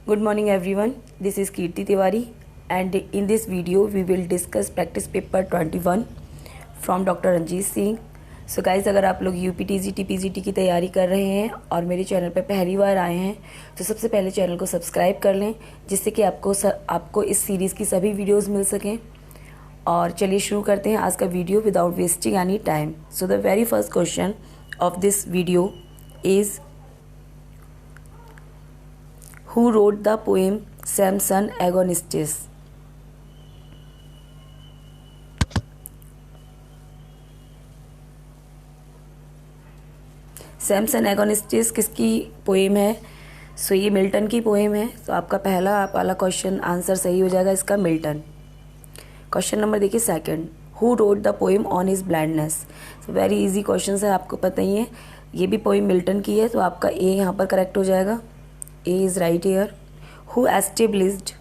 Good morning everyone, this is Kirti Tiwari and in this video we will discuss practice paper 21 from Dr. Ranjit Singh. So guys, अगर आप लोग UPTGT PGT की तैयारी कर रहे हैं और मेरे चैनल पर पहली बार आए हैं तो सबसे पहले चैनल को सब्सक्राइब कर लें जिससे कि आपको इस सीरीज़ की सभी वीडियोस मिल सकें। और चलिए शुरू करते हैं आज का video without wasting any time. So the very first question of this video is Who wrote the poem Samson Agonistes? Samson Agonistes किसकी पोएम है? सो ये मिल्टन की पोएम है। तो आपका पहला वाला क्वेश्चन आंसर सही हो जाएगा इसका, मिल्टन। क्वेश्चन नंबर देखिए second, who wrote the poem on his blindness? Very easy question है, आपको पता ही है। ये भी पोएम मिल्टन की है तो आपका ए यहाँ पर करेक्ट हो जाएगा। A is right here. Who established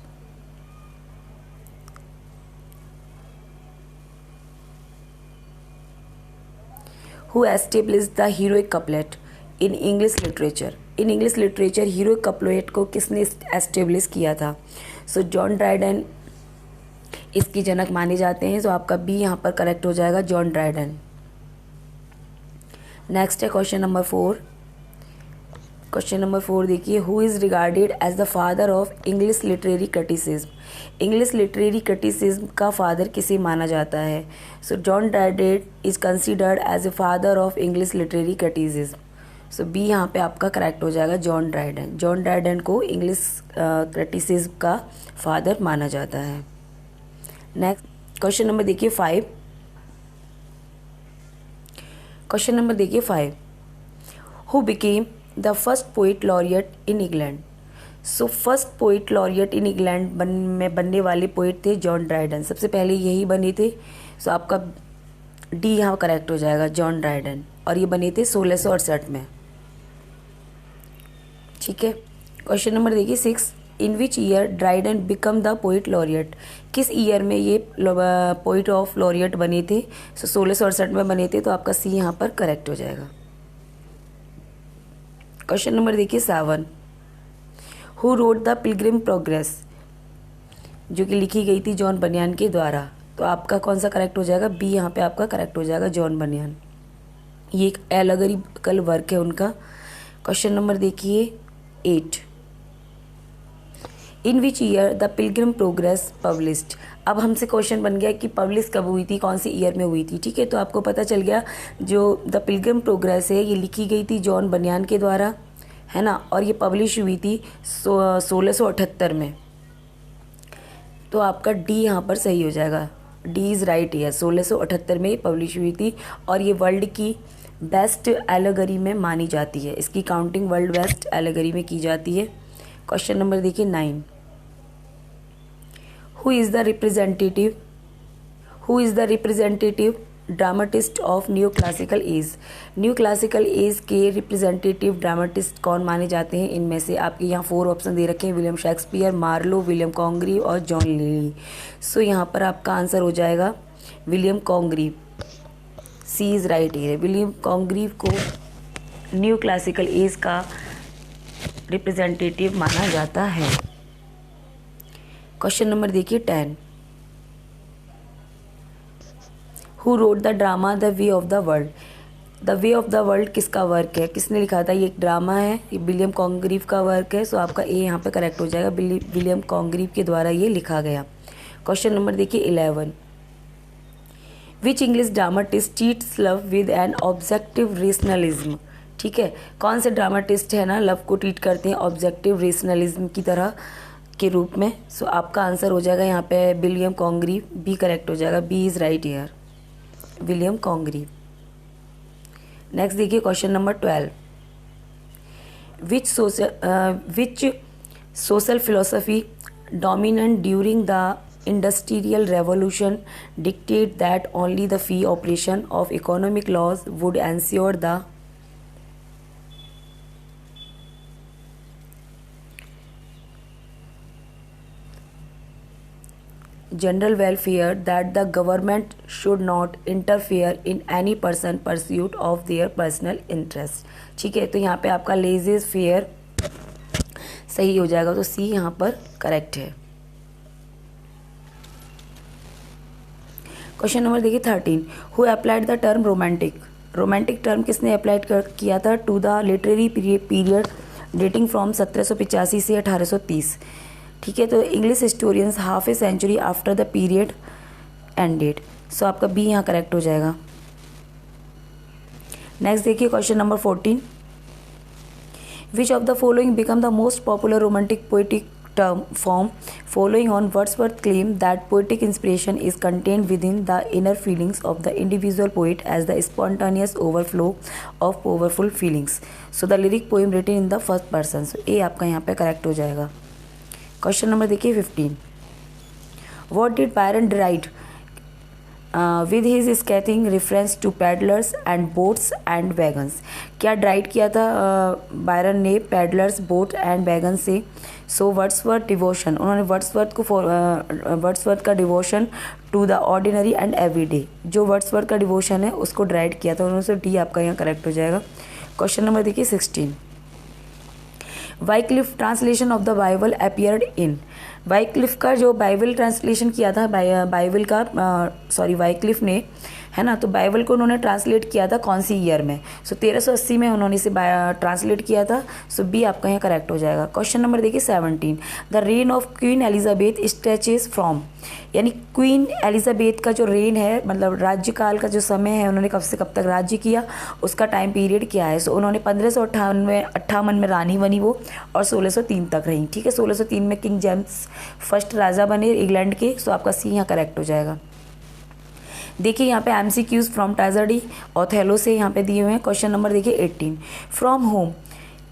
the heroic couplet in English literature? In English literature heroic couplet को किसने एस्टेब्लिश किया था? सो जॉन ड्राइडन इसकी जनक माने जाते हैं। तो आपका बी यहाँ पर करेक्ट हो जाएगा, जॉन ड्राइडन। नेक्स्ट है क्वेश्चन नंबर 4। क्वेश्चन नंबर 4 देखिए, who is regarded as the father of English literary criticism? English literary criticism का फादर किसे माना जाता है? So John Dryden is considered as a father of English literary criticism. So B यहाँ पे आपका correct हो जाएगा, जॉन ड्राइडेन। जॉन ड्राइडेन को इंग्लिश क्रिटिसिज्म का फादर माना जाता है। नेक्स्ट क्वेश्चन नंबर देखिए 5। क्वेश्चन नंबर देखिए 5, who became the first poet laureate in England? So first poet laureate in England में बनने वाले पोइट थे जॉन ड्राइडन। सबसे पहले यही बने थे। सो आपका डी यहाँ करेक्ट हो जाएगा, जॉन ड्राइडन। और ये बने थे 1668 में। ठीक है। क्वेश्चन नंबर देखिए 6, in which year Dryden become the poet laureate? किस ईयर में ये पोइट ऑफ लॉरियट बने थे? सो 1668 में बने थे। तो आपका सी यहाँ पर करेक्ट हो जाएगा। क्वेश्चन नंबर देखिए 7, who wrote the pilgrim progress? जो कि लिखी गई थी जॉन बनियान के द्वारा। तो आपका कौन सा करेक्ट हो जाएगा? बी यहाँ पे आपका करेक्ट हो जाएगा, जॉन बनियान। ये एक एलगोरिकल वर्क है उनका। क्वेश्चन नंबर देखिए 8, in which year the pilgrim progress published? अब हमसे क्वेश्चन बन गया कि पब्लिश कब हुई थी, कौन सी ईयर में हुई थी। ठीक है, तो आपको पता चल गया जो द पिलग्रिम प्रोग्रेस है ये लिखी गई थी जॉन बनियान के द्वारा, है ना। और ये पब्लिश हुई थी 1678 में। तो आपका डी यहाँ पर सही हो जाएगा, डी इज़ राइट है। 1678 में ये पब्लिश हुई थी और ये वर्ल्ड की बेस्ट एलेगरी में मानी जाती है। इसकी काउंटिंग वर्ल्ड बेस्ट एलेगरी में की जाती है। क्वेश्चन नंबर देखिए 9, who is the representative dramatist of new classical as? New classical as के रिप्रेजेंटेटिव ड्रामाटिस्ट कौन माने जाते हैं? इनमें से आपके यहाँ 4 ऑप्शन दे रखे हैं, William Shakespeare, Marlowe, William Congreve और जॉन लिली। सो यहाँ पर आपका आंसर हो जाएगा William Congreve. C is right है। विलियम कॉन्ग्रीव को न्यू क्लासिकल एज का रिप्रेजेंटेटिव माना जाता है। क्वेश्चन नंबर देखिए 10, who wrote the drama the way of the world? The way of the world किसका वर्क है, किसने लिखा था? ये एक ड्रामा है, ये विलियम कॉन्ग्रीव का वर्क है। सो आपका ए यहाँ पे करेक्ट हो जाएगा, विलियम कॉन्ग्रीव के द्वारा ये लिखा गया। क्वेश्चन नंबर देखिए 11, which English dramatist treats love with an objective rationalism? ठीक है, कौन से ड्रामाटिस्ट है ना लव को ट्रीट करते हैं ऑब्जेक्टिव रेशनलिज्म की तरह के रूप में? सो आपका आंसर हो जाएगा यहाँ पे विलियम कॉन्ग्रीव। बी करेक्ट हो जाएगा, B is right here, William Congreve. Next देखिए question number 12, which social philosophy dominant during the industrial revolution dictate that only the free operation of economic laws would ensure the general welfare, that the government should not interfere in any person pursuit of their personal interest? ठीक है, तो यहाँ पे आपका laissez fair सही हो जाएगा, तो सी यहाँ पर करेक्ट है। क्वेश्चन नंबर देखिए 13, who applied the term romantic. Romantic term किसने अप्लाइड किया था to the literary period dating from 1785 से 1830। ठीक है, तो English historians half a century after the period ended. So आपका बी यहाँ करेक्ट हो जाएगा। नेक्स्ट देखिए question number 14, which of the following become the most popular romantic poetic term form following on Wordsworth claim that poetic inspiration is contained within the inner feelings of the individual poet as the spontaneous overflow of powerful feelings. So the lyric poem written in the first person. So A आपका यहाँ पे correct हो जाएगा। Question number देखिए 15, what did Byron write with his scathing reference to paddlers and boats and wagons। क्या write किया था Byron ने पैडलर्स, बोट एंड वैगन से। सो वर्ड्सवर्थ डिवोशन, उन्होंने वर्ड्सवर्थ का devotion to the ordinary and everyday, जो Wordsworth का devotion है उसको राइट किया था उन्होंने। सो डी आपका यहाँ करेक्ट हो जाएगा। क्वेश्चन नंबर देखिए 16, Wycliffe translation of the Bible appeared in. Wycliffe का जो बाइबल ट्रांसलेशन किया था बाइबल का वाइक्लिफ ने, है ना, तो बाइबल को उन्होंने ट्रांसलेट किया था कौन सी ईयर में। सो 1380 में उन्होंने इसे ट्रांसलेट किया था। सो बी आपका यहाँ करेक्ट हो जाएगा। क्वेश्चन नंबर देखिए 17, the rain of queen Elizabeth stretches from, यानी क्वीन एलिजाबेथ का जो रेन है, मतलब राज्यकाल का जो समय है, उन्होंने कब से कब तक राज्य किया, उसका टाइम पीरियड क्या है। सो उन्होंने 1558 में रानी बनी वो, और 1603 तक रही। ठीक है, 1603 में किंग जेम्स फर्स्ट राजा बने इंग्लैंड के। सो आपका सी यहाँ करेक्ट हो जाएगा। देखिए यहाँ पे MCQs फ्रॉम ट्रेजेडी ओथेलो से यहाँ पे दिए हुए हैं। क्वेश्चन नंबर देखिए 18, from home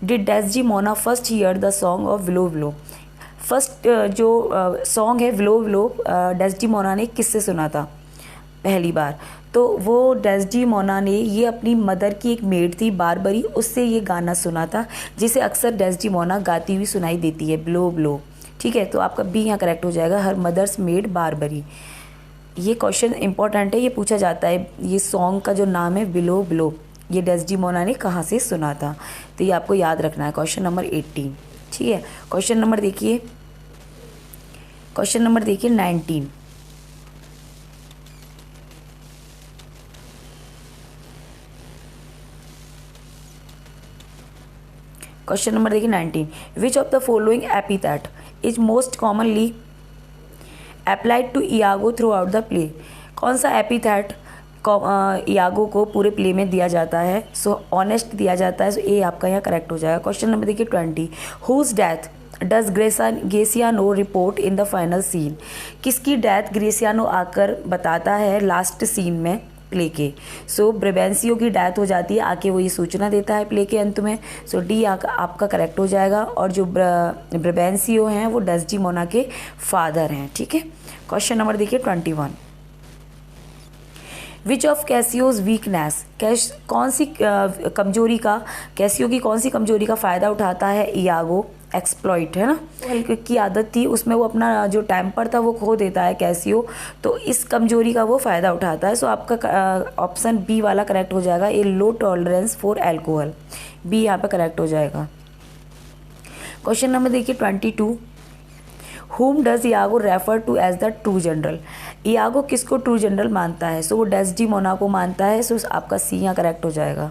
did Desdemona first here the song of willow willow. First जो सॉन्ग है विलो विलो, डेस्डेमोना ने किससे सुना था पहली बार। तो वो डेस्डेमोना ने ये अपनी मदर की एक मेड थी बारबरी, उससे ये गाना सुना था, जिसे अक्सर डेस्डेमोना गाती हुई सुनाई देती है, ब्लो ब्लो। ठीक है, तो आपका बी यहाँ करेक्ट हो जाएगा, हर मदर्स मेड बारबरी। ये क्वेश्चन इंपॉर्टेंट है, ये पूछा जाता है, ये सॉन्ग का जो नाम है बिलो बिलो, ये डेस्डेमोना ने कहाँ से सुना था, तो ये आपको याद रखना है। Question number 18। ठीक है, क्वेश्चन नंबर देखिए 19, क्वेश्चन नंबर देखिए 19, which of the following epithet is most commonly applied to Iago throughout the play. कौन सा एपिथेट इयागो को पूरे प्ले में दिया जाता है। सो ऑनेस्ट दिया जाता है। सो ए आपका यहाँ करेक्ट हो जाएगा। क्वेश्चन नंबर देखिए 20, whose death does Gratiano report in the final scene. किसकी डेथ ग्रेसियानो आकर बताता है लास्ट सीन में प्ले के। सो ब्रेबेंसियो की डेथ हो जाती है, आके वो ये सूचना देता है प्ले के अंत में। सो डी आपका करेक्ट हो जाएगा। और जो ब्रेबेंसियो हैं वो डेस्डेमोना के फादर हैं। ठीक है, क्वेश्चन नंबर देखिए 21, विच ऑफ कैसियोज वीकनेस, कौन सी कमजोरी का, कैसियो की कौन सी कमजोरी का फ़ायदा उठाता है इयागो। एक्सप्लॉइट है ना, की आदत थी, उसमें वो अपना जो टेम्पर था वो खो देता है कैसियो, तो इस कमजोरी का वो फ़ायदा उठाता है। सो आपका ऑप्शन बी वाला करेक्ट हो जाएगा, ए लो टॉलरेंस फॉर एल्कोहल। बी यहाँ पे करेक्ट हो जाएगा। क्वेश्चन नंबर देखिए 22, whom does Iago refer to as the true general. Iago किसको ट्रू जनरल मानता है। सो वो डेस्डेमोना को मानता है। सो आपका सी यहाँ करेक्ट हो जाएगा।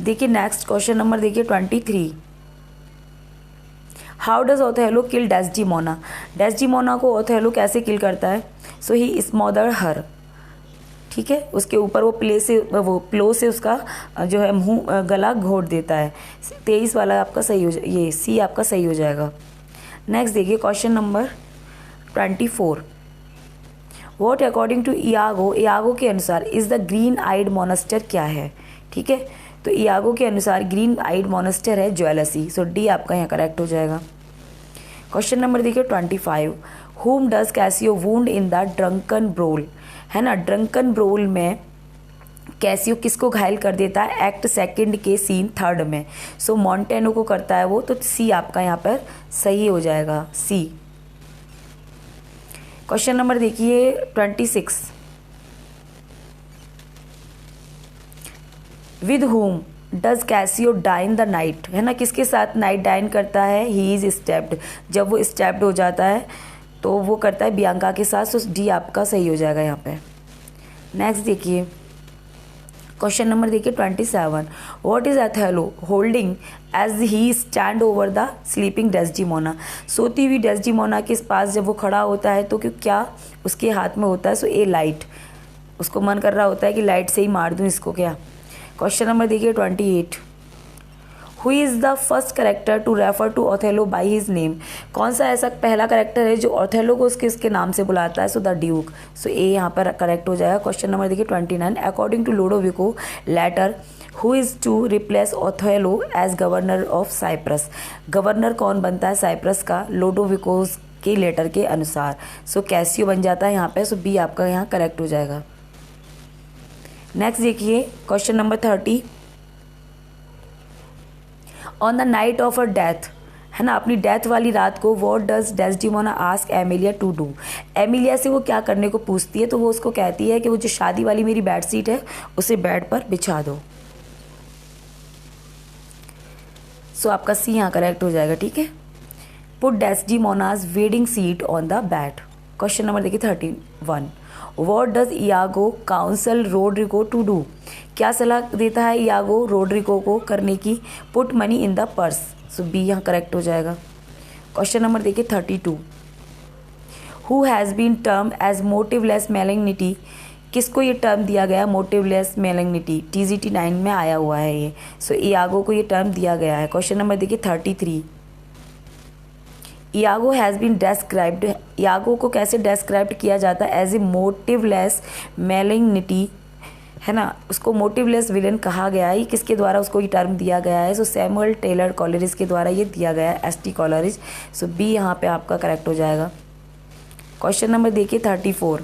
देखिए नेक्स्ट क्वेश्चन नंबर देखिए 23, how does Othello kill Desdemona. Desdemona को ओथेलो कैसे किल करता है। सो ही स्मॉदर हर। ठीक है, उसके ऊपर वो प्लो से उसका जो है मुंह गला घोट देता है। 23 वाला आपका सही हो ये सी आपका सही हो जाएगा। नेक्स्ट देखिए question number 24, what according to Iago, Iago के अनुसार is the green eyed monster क्या है। ठीक है, तो इयागो के अनुसार ग्रीन आइड मोनेस्टर है ज्वेलसी। सो डी आपका यहाँ करेक्ट हो जाएगा। क्वेश्चन नंबर देखिए 25, whom does Casio wound in the drunken brawl. है ना, ड्रंकन ब्रोल में कैसियो किसको घायल कर देता है एक्ट सेकंड के सीन 3 में। सो मॉन्टेनो को करता है वो, तो सी आपका यहाँ पर सही हो जाएगा, सी। क्वेश्चन नंबर देखिए 26, with whom does Cassio dine the night, है ना, किसके साथ नाइट डाइन करता है, ही इज स्टेप्ड, जब वो स्टेप्ड हो जाता है तो वो करता है बियांका के साथ, सो डी आपका सही हो जाएगा यहाँ पे। नेक्स्ट देखिए क्वेश्चन नंबर देखिए 27, what is Othello holding as he stand over the sleeping Desdemona, सोती हुई डेस्डिमोना के पास जब वो खड़ा होता है तो क्या उसके हाथ में होता है, सो ए लाइट, उसको मन कर रहा होता है कि लाइट से ही मार दूं इसको क्या। क्वेश्चन नंबर देखिए 28, who is the first character to refer to Othello by his name, कौन सा ऐसा पहला करेक्टर है जो ओथेलो को उसके नाम से बुलाता है, सो द ड्यूक, सो ए यहाँ पर करेक्ट हो जाएगा। क्वेश्चन नंबर देखिए 29, according to Lodovico letter who is to replace Othello as governor of Cyprus, governor कौन बनता है साइप्रस का लुडोविको के लेटर के अनुसार, सो कैसियो बन जाता है यहाँ पे, सो बी आपका यहाँ करेक्ट हो जाएगा। नेक्स्ट देखिए question number 30, on the night of a death, है ना, अपनी डेथ वाली रात को what does Desdemona ask Emilia to do, Emilia से वो क्या करने को पूछती है, तो वो उसको कहती है कि वो जो शादी वाली मेरी बेड सीट है उसे बेड पर बिछा दो, सो आपका सी यहाँ करेक्ट हो जाएगा। ठीक है, put Desdemona's wedding sheet on the bed. Question number देखिए 31, what does Iago counsel Roderigo to do, क्या सलाह देता है इयागो रोड्रिगो को करने की, put money in the purse, so B यहाँ करेक्ट हो जाएगा। क्वेश्चन नंबर देखिए 32, who has been term as motiveless malignity, किसको ये टर्म दिया गया मोटिवलेस मैलिग्निटी, TGT 9 में आया हुआ है ये, सो इयागो को ये टर्म दिया गया है। क्वेश्चन नंबर देखिए 33, इयागो हैज़ बीन डेस्क्राइब्ड, इयागो को कैसे डेस्क्राइब्ड किया जाता है, एज ए मोटिवलेस मैलिग्निटी, है ना, उसको मोटिवलेस विलन कहा गया है, किसके द्वारा उसको ये टर्म दिया गया है, सो सैमुअल टेलर कॉलरिज के द्वारा ये दिया गया है, ST कॉलरिज, सो बी यहाँ पे आपका करेक्ट हो जाएगा। क्वेश्चन नंबर देखिए 34,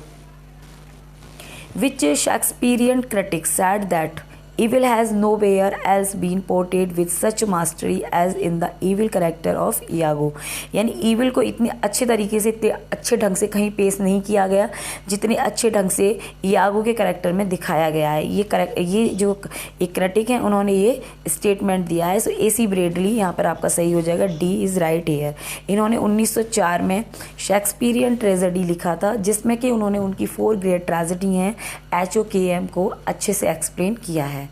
which Shakespearean critic said that evil has nowhere else been portrayed with such mastery as in the evil character of Iago, यानी evil को इतने अच्छे तरीके से इतने अच्छे ढंग से कहीं पेश नहीं किया गया जितने अच्छे ढंग से इयागो के कैरेक्टर में दिखाया गया है। ये जो एक क्रिटिक हैं उन्होंने ये स्टेटमेंट दिया है, सो AC ब्रेडली यहाँ पर आपका सही हो जाएगा, D इज़ राइट हेयर। इन्होंने 1904 में शेक्सपियरियन ट्रेजेडी लिखा था जिसमें कि उन्होंने उनकी 4 ग्रेट ट्रेजेडी हैं HOKM को अच्छे से एक्सप्लेन किया है,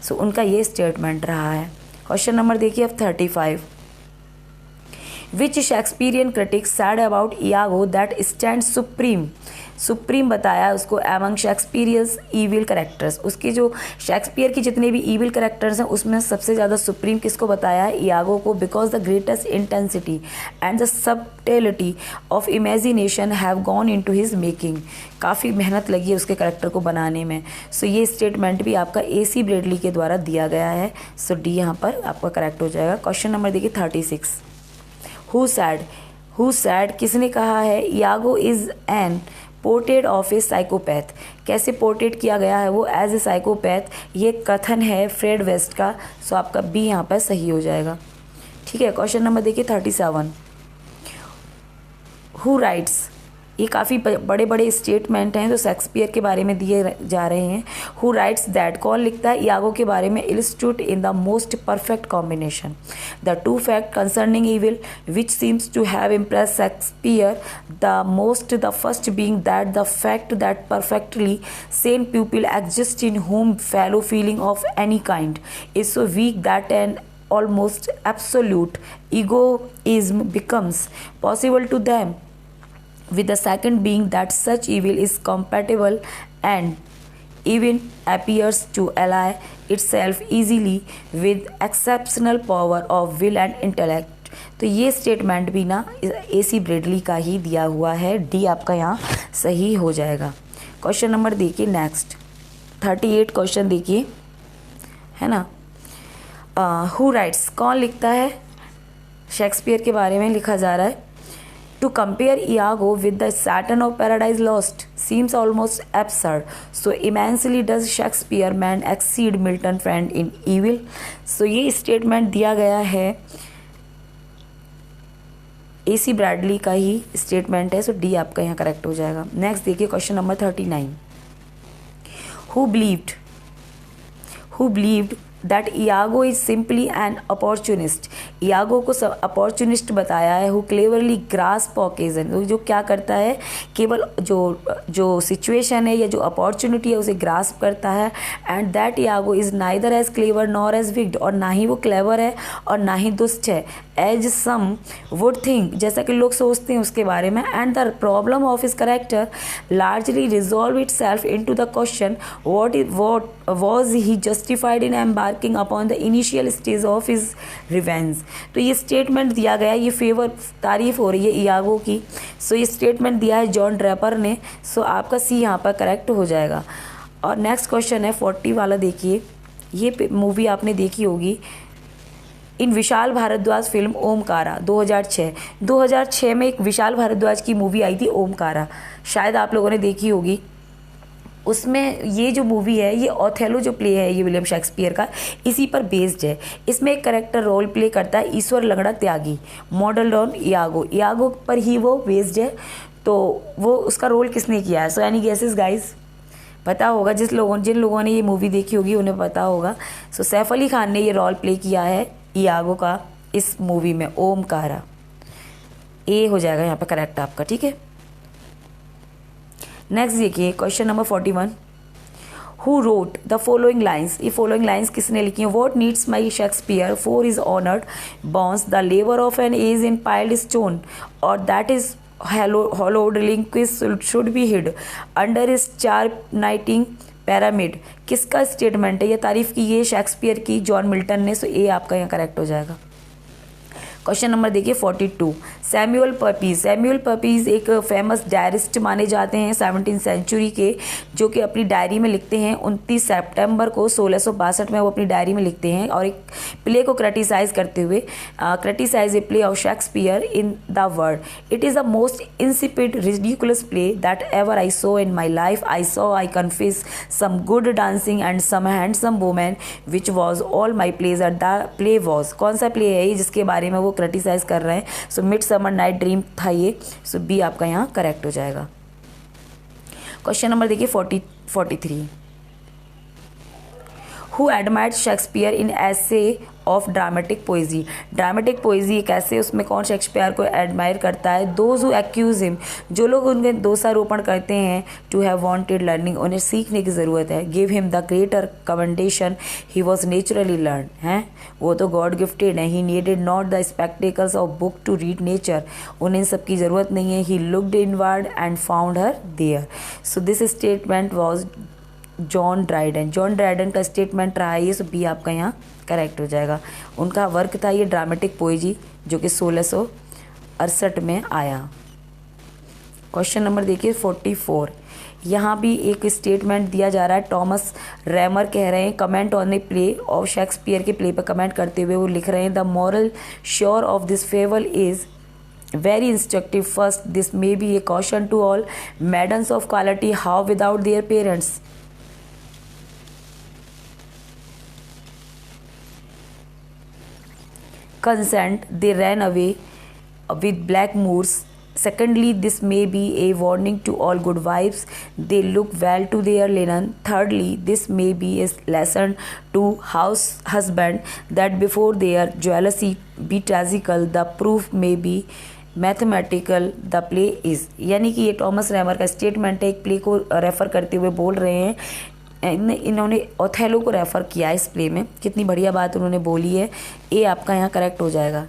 सो उनका ये स्टेटमेंट रहा है। क्वेश्चन नंबर देखिए अब 35, which Shakespearean critics said about Iago that stand supreme बताया उसको एमंग शेक्सपियर्स ईविल कैरेक्टर्स, उसके जो शेक्सपियर की जितने भी ईविल कैरेक्टर्स हैं उसमें सबसे ज़्यादा सुप्रीम किसको बताया है, इयागो को, because the greatest intensity and the subtlety of imagination have gone into his making, काफ़ी मेहनत लगी है उसके कैरेक्टर को बनाने में, सो ये स्टेटमेंट भी आपका AC ब्रेडली के द्वारा दिया गया है, सो D यहाँ पर आपका करेक्ट हो जाएगा। क्वेश्चन नंबर देखिए 36, हु सैड किसने कहा है, Iago is an portrait of A psychopath, कैसे पोर्ट्रेट किया गया है वो एज ए साइकोपैथ, ये कथन है फ्रेड वेस्ट का, सो आपका B यहाँ पर सही हो जाएगा। ठीक है, क्वेश्चन नंबर देखिए 37, हु राइट्स, ये काफ़ी बड़े बड़े स्टेटमेंट हैं जो शेक्सपियर के बारे में दिए जा रहे हैं। हु राइट्स दैट, कौन लिखता है इयागो के बारे में, illustrate in the most perfect combination the two fact concerning evil which seems to have impress Shakespeare the most, the first being that the fact that perfectly sane people exist in whom fellow feeling of any kind is so weak that an almost absolute egoism becomes possible to them, with the second being that such evil is compatible and even appears to ally itself easily with exceptional power of will and intellect। तो ये statement भी ना AC Bradley का ही दिया हुआ है, D आपका यहाँ सही हो जाएगा। क्वेश्चन नंबर देखिए नेक्स्ट 38 क्वेश्चन देखिए, है ना, हु राइट्स, कौन लिखता है, शेक्सपियर के बारे में लिखा जा रहा है। To compare Iago with the Saturn of Paradise Lost seems almost absurd. So immensely does Shakespeare man exceed Milton friend in evil. So ये स्टेटमेंट दिया गया है AC ब्रैडली का ही स्टेटमेंट है, सो D आपका यहाँ करेक्ट हो जाएगा। नेक्स्ट देखिए question number 39, who believed that Iago is simply an opportunist. Iago को अपॉर्चुनिस्ट बताया है। हु क्लेवरली ग्रास्प ओकेजन, जो क्या करता है, केवल जो सिचुएशन है या जो अपॉर्चुनिटी है उसे ग्रास्प करता है। And that Iago is neither as clever nor as wicked, और ना ही वो क्लेवर है और ना ही दुष्ट है। एज सम वुड थिंक, जैसा कि लोग सोचते हैं उसके बारे में। And the problem of his character largely resolve itself into the question what was he justified in embarking upon the initial stage of his revenge। तो ये स्टेटमेंट दिया गया, ये फेवर तारीफ हो रही है इयागो की। सो ये स्टेटमेंट दिया है जॉन ड्रैपर ने। सो आपका सी यहाँ पर करेक्ट हो जाएगा। और नेक्स्ट क्वेश्चन है 40 वाला, देखिए ये मूवी आपने देखी होगी, इन विशाल भारद्वाज फिल्म ओमकारा 2006 में एक विशाल भारद्वाज की मूवी आई थी ओमकारा, शायद आप लोगों ने देखी होगी। उसमें ये जो मूवी है, ये ओथेलो जो प्ले है ये विलियम शेक्सपियर का, इसी पर बेस्ड है। इसमें एक करेक्टर रोल प्ले करता है ईश्वर लंगड़ा त्यागी, मॉडल ऑन इयागो पर ही वो बेस्ड है। तो वो उसका रोल किसने किया है? So any guesses guys? पता होगा जिन लोगों ने ये मूवी देखी होगी उन्हें पता होगा। सो सैफ अली खान ने ये रोल प्ले किया है इयागो का इस मूवी में ओमकारा। ए हो जाएगा यहाँ पर करेक्ट आपका, ठीक है। नेक्स्ट देखिए question number 41, who wrote the following lines. ये फॉलोइंग लाइन्स किसने लिखी हैं? What needs my Shakespeare for his honoured bones the labour of an age in piled stone, और that is hollowed relinquished should be hid under his charminating pyramid। किसका statement है? ये तारीफ की है शेक्सपियर की जॉन मिल्टन ने। सो A आपका यहाँ करेक्ट हो जाएगा। क्वेश्चन नंबर देखिए 42, सैमुअल पर्पीज एक फेमस डायरिस्ट माने जाते हैं 17th सेंचुरी के, जो कि अपनी डायरी में लिखते हैं 29 सितंबर को 1662 में वो अपनी डायरी में लिखते हैं, और एक प्ले को क्रिटिसाइज करते हुए criticize a play of Shakespeare in the world. It is the most insipid ridiculous play that ever I saw in my life. I confess some good dancing and some handsome women which was all my pleasure. The play was, कौन सा play है ये जिसके बारे में वो criticise कर रहे हैं? सो मिडसमर नाइट ड्रीम था ये। सो बी आपका यहाँ करेक्ट हो जाएगा। क्वेश्चन नंबर देखिए 43, who admired Shakespeare in essay of dramatic poesy. Dramatic poesy एक ऐसे, उसमें कौन शेक्सपियर को एडमायर करता है? दोज हु एक्यूज हिम, जो लोग उनके दोषारोपण करते हैं, टू हैव वांटेड लर्निंग, उन्हें सीखने की ज़रूरत है, give him the greater commendation he was naturally learn है, वो तो गॉड गिफ्टेड है। He needed not the spectacles of book to read nature, उन्हें सब की ज़रूरत नहीं है। He looked inward and found her there. So this statement was John Dryden का स्टेटमेंट रहा है ये। सो बी आपका यहाँ करेक्ट हो जाएगा। उनका वर्क था ये ड्रामेटिक पोएजी, जो कि 1668 में आया। क्वेश्चन नंबर देखिए 44, यहाँ भी एक स्टेटमेंट दिया जा रहा है। टॉमस रैमर कह रहे हैं, comment on the play of Shakespeare के प्ले पर कमेंट करते हुए वो लिख रहे हैं, the moral sure of this fable is very instructive. First, this may be a caution to all maidens of quality how without their parents consent they ran away with blackamoors. Secondly, this may be a warning to all good wives, they look well to their linen. Thirdly, this may be a lesson to house husband that before their jealousy be tragical, the proof may be mathematical the play is. यानी कि ये Thomas rammer का statement है, एक play को refer करते हुए बोल रहे हैं। इन्होंने ओथेलो को रेफ़र किया है इस प्ले में। कितनी बढ़िया बात उन्होंने बोली है। ए आपका यहाँ करेक्ट हो जाएगा,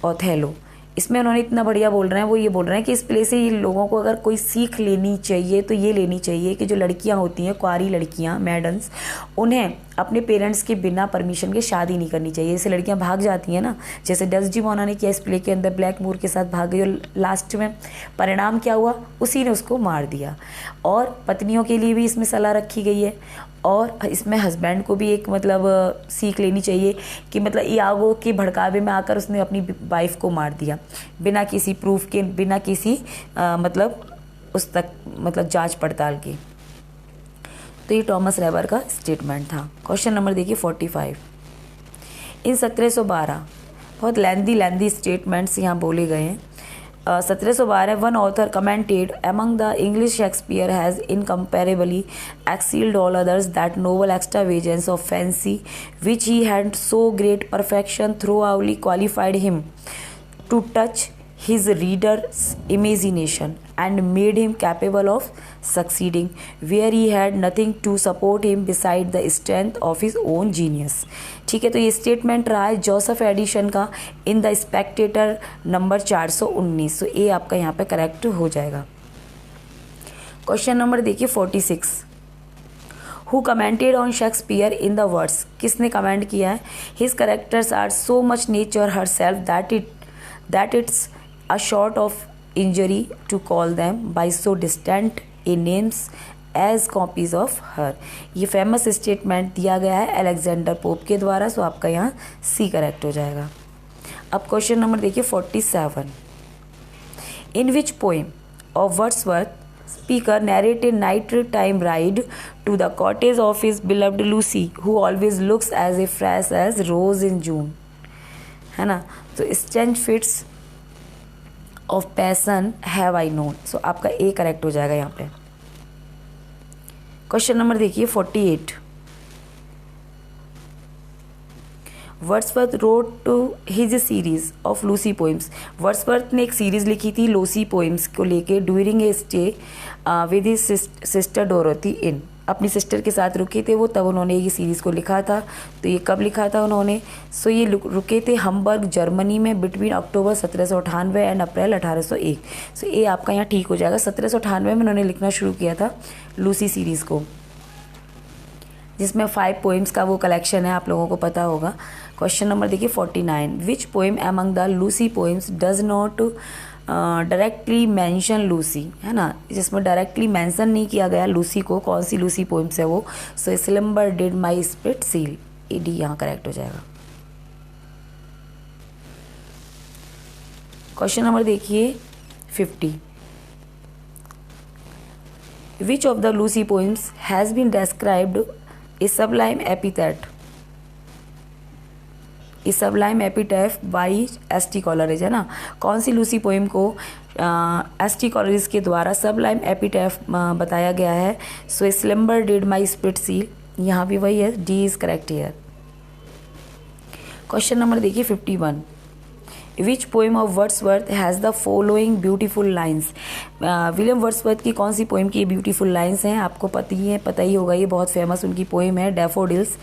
ओथेलो। इसमें उन्होंने इतना बढ़िया बोल रहे हैं, वो ये बोल रहे हैं कि इस प्ले से ये लोगों को अगर कोई सीख लेनी चाहिए तो ये लेनी चाहिए कि जो लड़कियां होती हैं, कुंवारी लड़कियां, मैडन्स, उन्हें अपने पेरेंट्स के बिना परमिशन के शादी नहीं करनी चाहिए। जैसे लड़कियां भाग जाती हैं ना, जैसे डेस्डेमोना ने किया इस प्ले के अंदर, ब्लैकमोर के साथ भाग गई और लास्ट में परिणाम क्या हुआ, उसी ने उसको मार दिया। और पत्नियों के लिए भी इसमें सलाह रखी गई है, और इसमें हस्बैंड को भी एक मतलब सीख लेनी चाहिए कि मतलब इयागो के भड़कावे में आकर उसने अपनी वाइफ को मार दिया बिना किसी प्रूफ के, बिना किसी मतलब उस तक मतलब जांच पड़ताल की। तो ये टॉमस रैबर का स्टेटमेंट था। क्वेश्चन नंबर देखिए 45, इन 1712 बहुत लेंदी स्टेटमेंट्स यहाँ बोले गए हैं। 1712 one author commented among the English Shakespeare has incomparably excelled all others that noble extravagance of fancy which he had so great perfection thoroughly qualified him to touch his reader's imagination and made him capable of succeeding where he had nothing to support him beside the strength of his own genius। ठीक है, तो ये statement रहा है Joseph addition का in the Spectator number 419। तो ये आपका यहाँ पे करेक्ट हो जाएगा। क्वेश्चन नंबर देखिए 46, who commented on Shakespeare in the words, किसने कमेंट किया है, his characters are so much nature herself that it's a short of injury to call them by so distant a names as copies of her। ये famous statement दिया गया है Alexander pope के द्वारा। सो आपका यहाँ सी करेक्ट हो जाएगा। अब क्वेश्चन नंबर देखिए 47, in which poem of Wordsworth speaker narrate a night time ride to the cottage of his beloved Lucy who always looks as a fresh as rose in June, है ना। तो strange fits of passion have I known. So आपका A correct हो जाएगा यहाँ पे। Question number देखिए 48, Wordsworth wrote to his series of Lucy poems. Wordsworth ने एक सीरीज लिखी थी लूसी पोइम्स को लेके during a stay with his sister Dorothy in, अपनी सिस्टर के साथ रुके थे वो, तब उन्होंने ये सीरीज़ को लिखा था। तो ये कब लिखा था उन्होंने, सो ये रुके थे हम्बर्ग जर्मनी में बिटवीन अक्टूबर 1798 एंड अप्रैल 1801। सो ये आपका यहाँ ठीक हो जाएगा। 1798 में उन्होंने लिखना शुरू किया था लूसी सीरीज़ को, जिसमें 5 पोइम्स का वो कलेक्शन है, आप लोगों को पता होगा। क्वेश्चन नंबर देखिए 49, which poem among the Lucy poems does not directly mention Lucy, है ना, जिसमें डायरेक्टली मेंशन नहीं किया गया लूसी को, कौन सी लूसी पोइम्स है वो। So slumber did my spirit seal, uh D यहाँ करेक्ट हो जाएगा। क्वेश्चन नंबर देखिए 50, which of the Lucy poems has been described a sublime epithet, a sublime epitaph by S T. Coleridge, है ना। कौन सी लूसी पोइम को एस.टी. कॉलरिज के द्वारा सबलाइम एपिटैफ बताया गया है। So slumber did my spirit seal, यहाँ भी वही है, D is correct here. Question number देखिए 51, विच poem of Wordsworth has the following beautiful lines. William Wordsworth की कौन सी पोइम की ब्यूटीफुल लाइन्स हैं, आपको पता ही होगा, ये बहुत फेमस उनकी पोइम है डैफोडिल्स,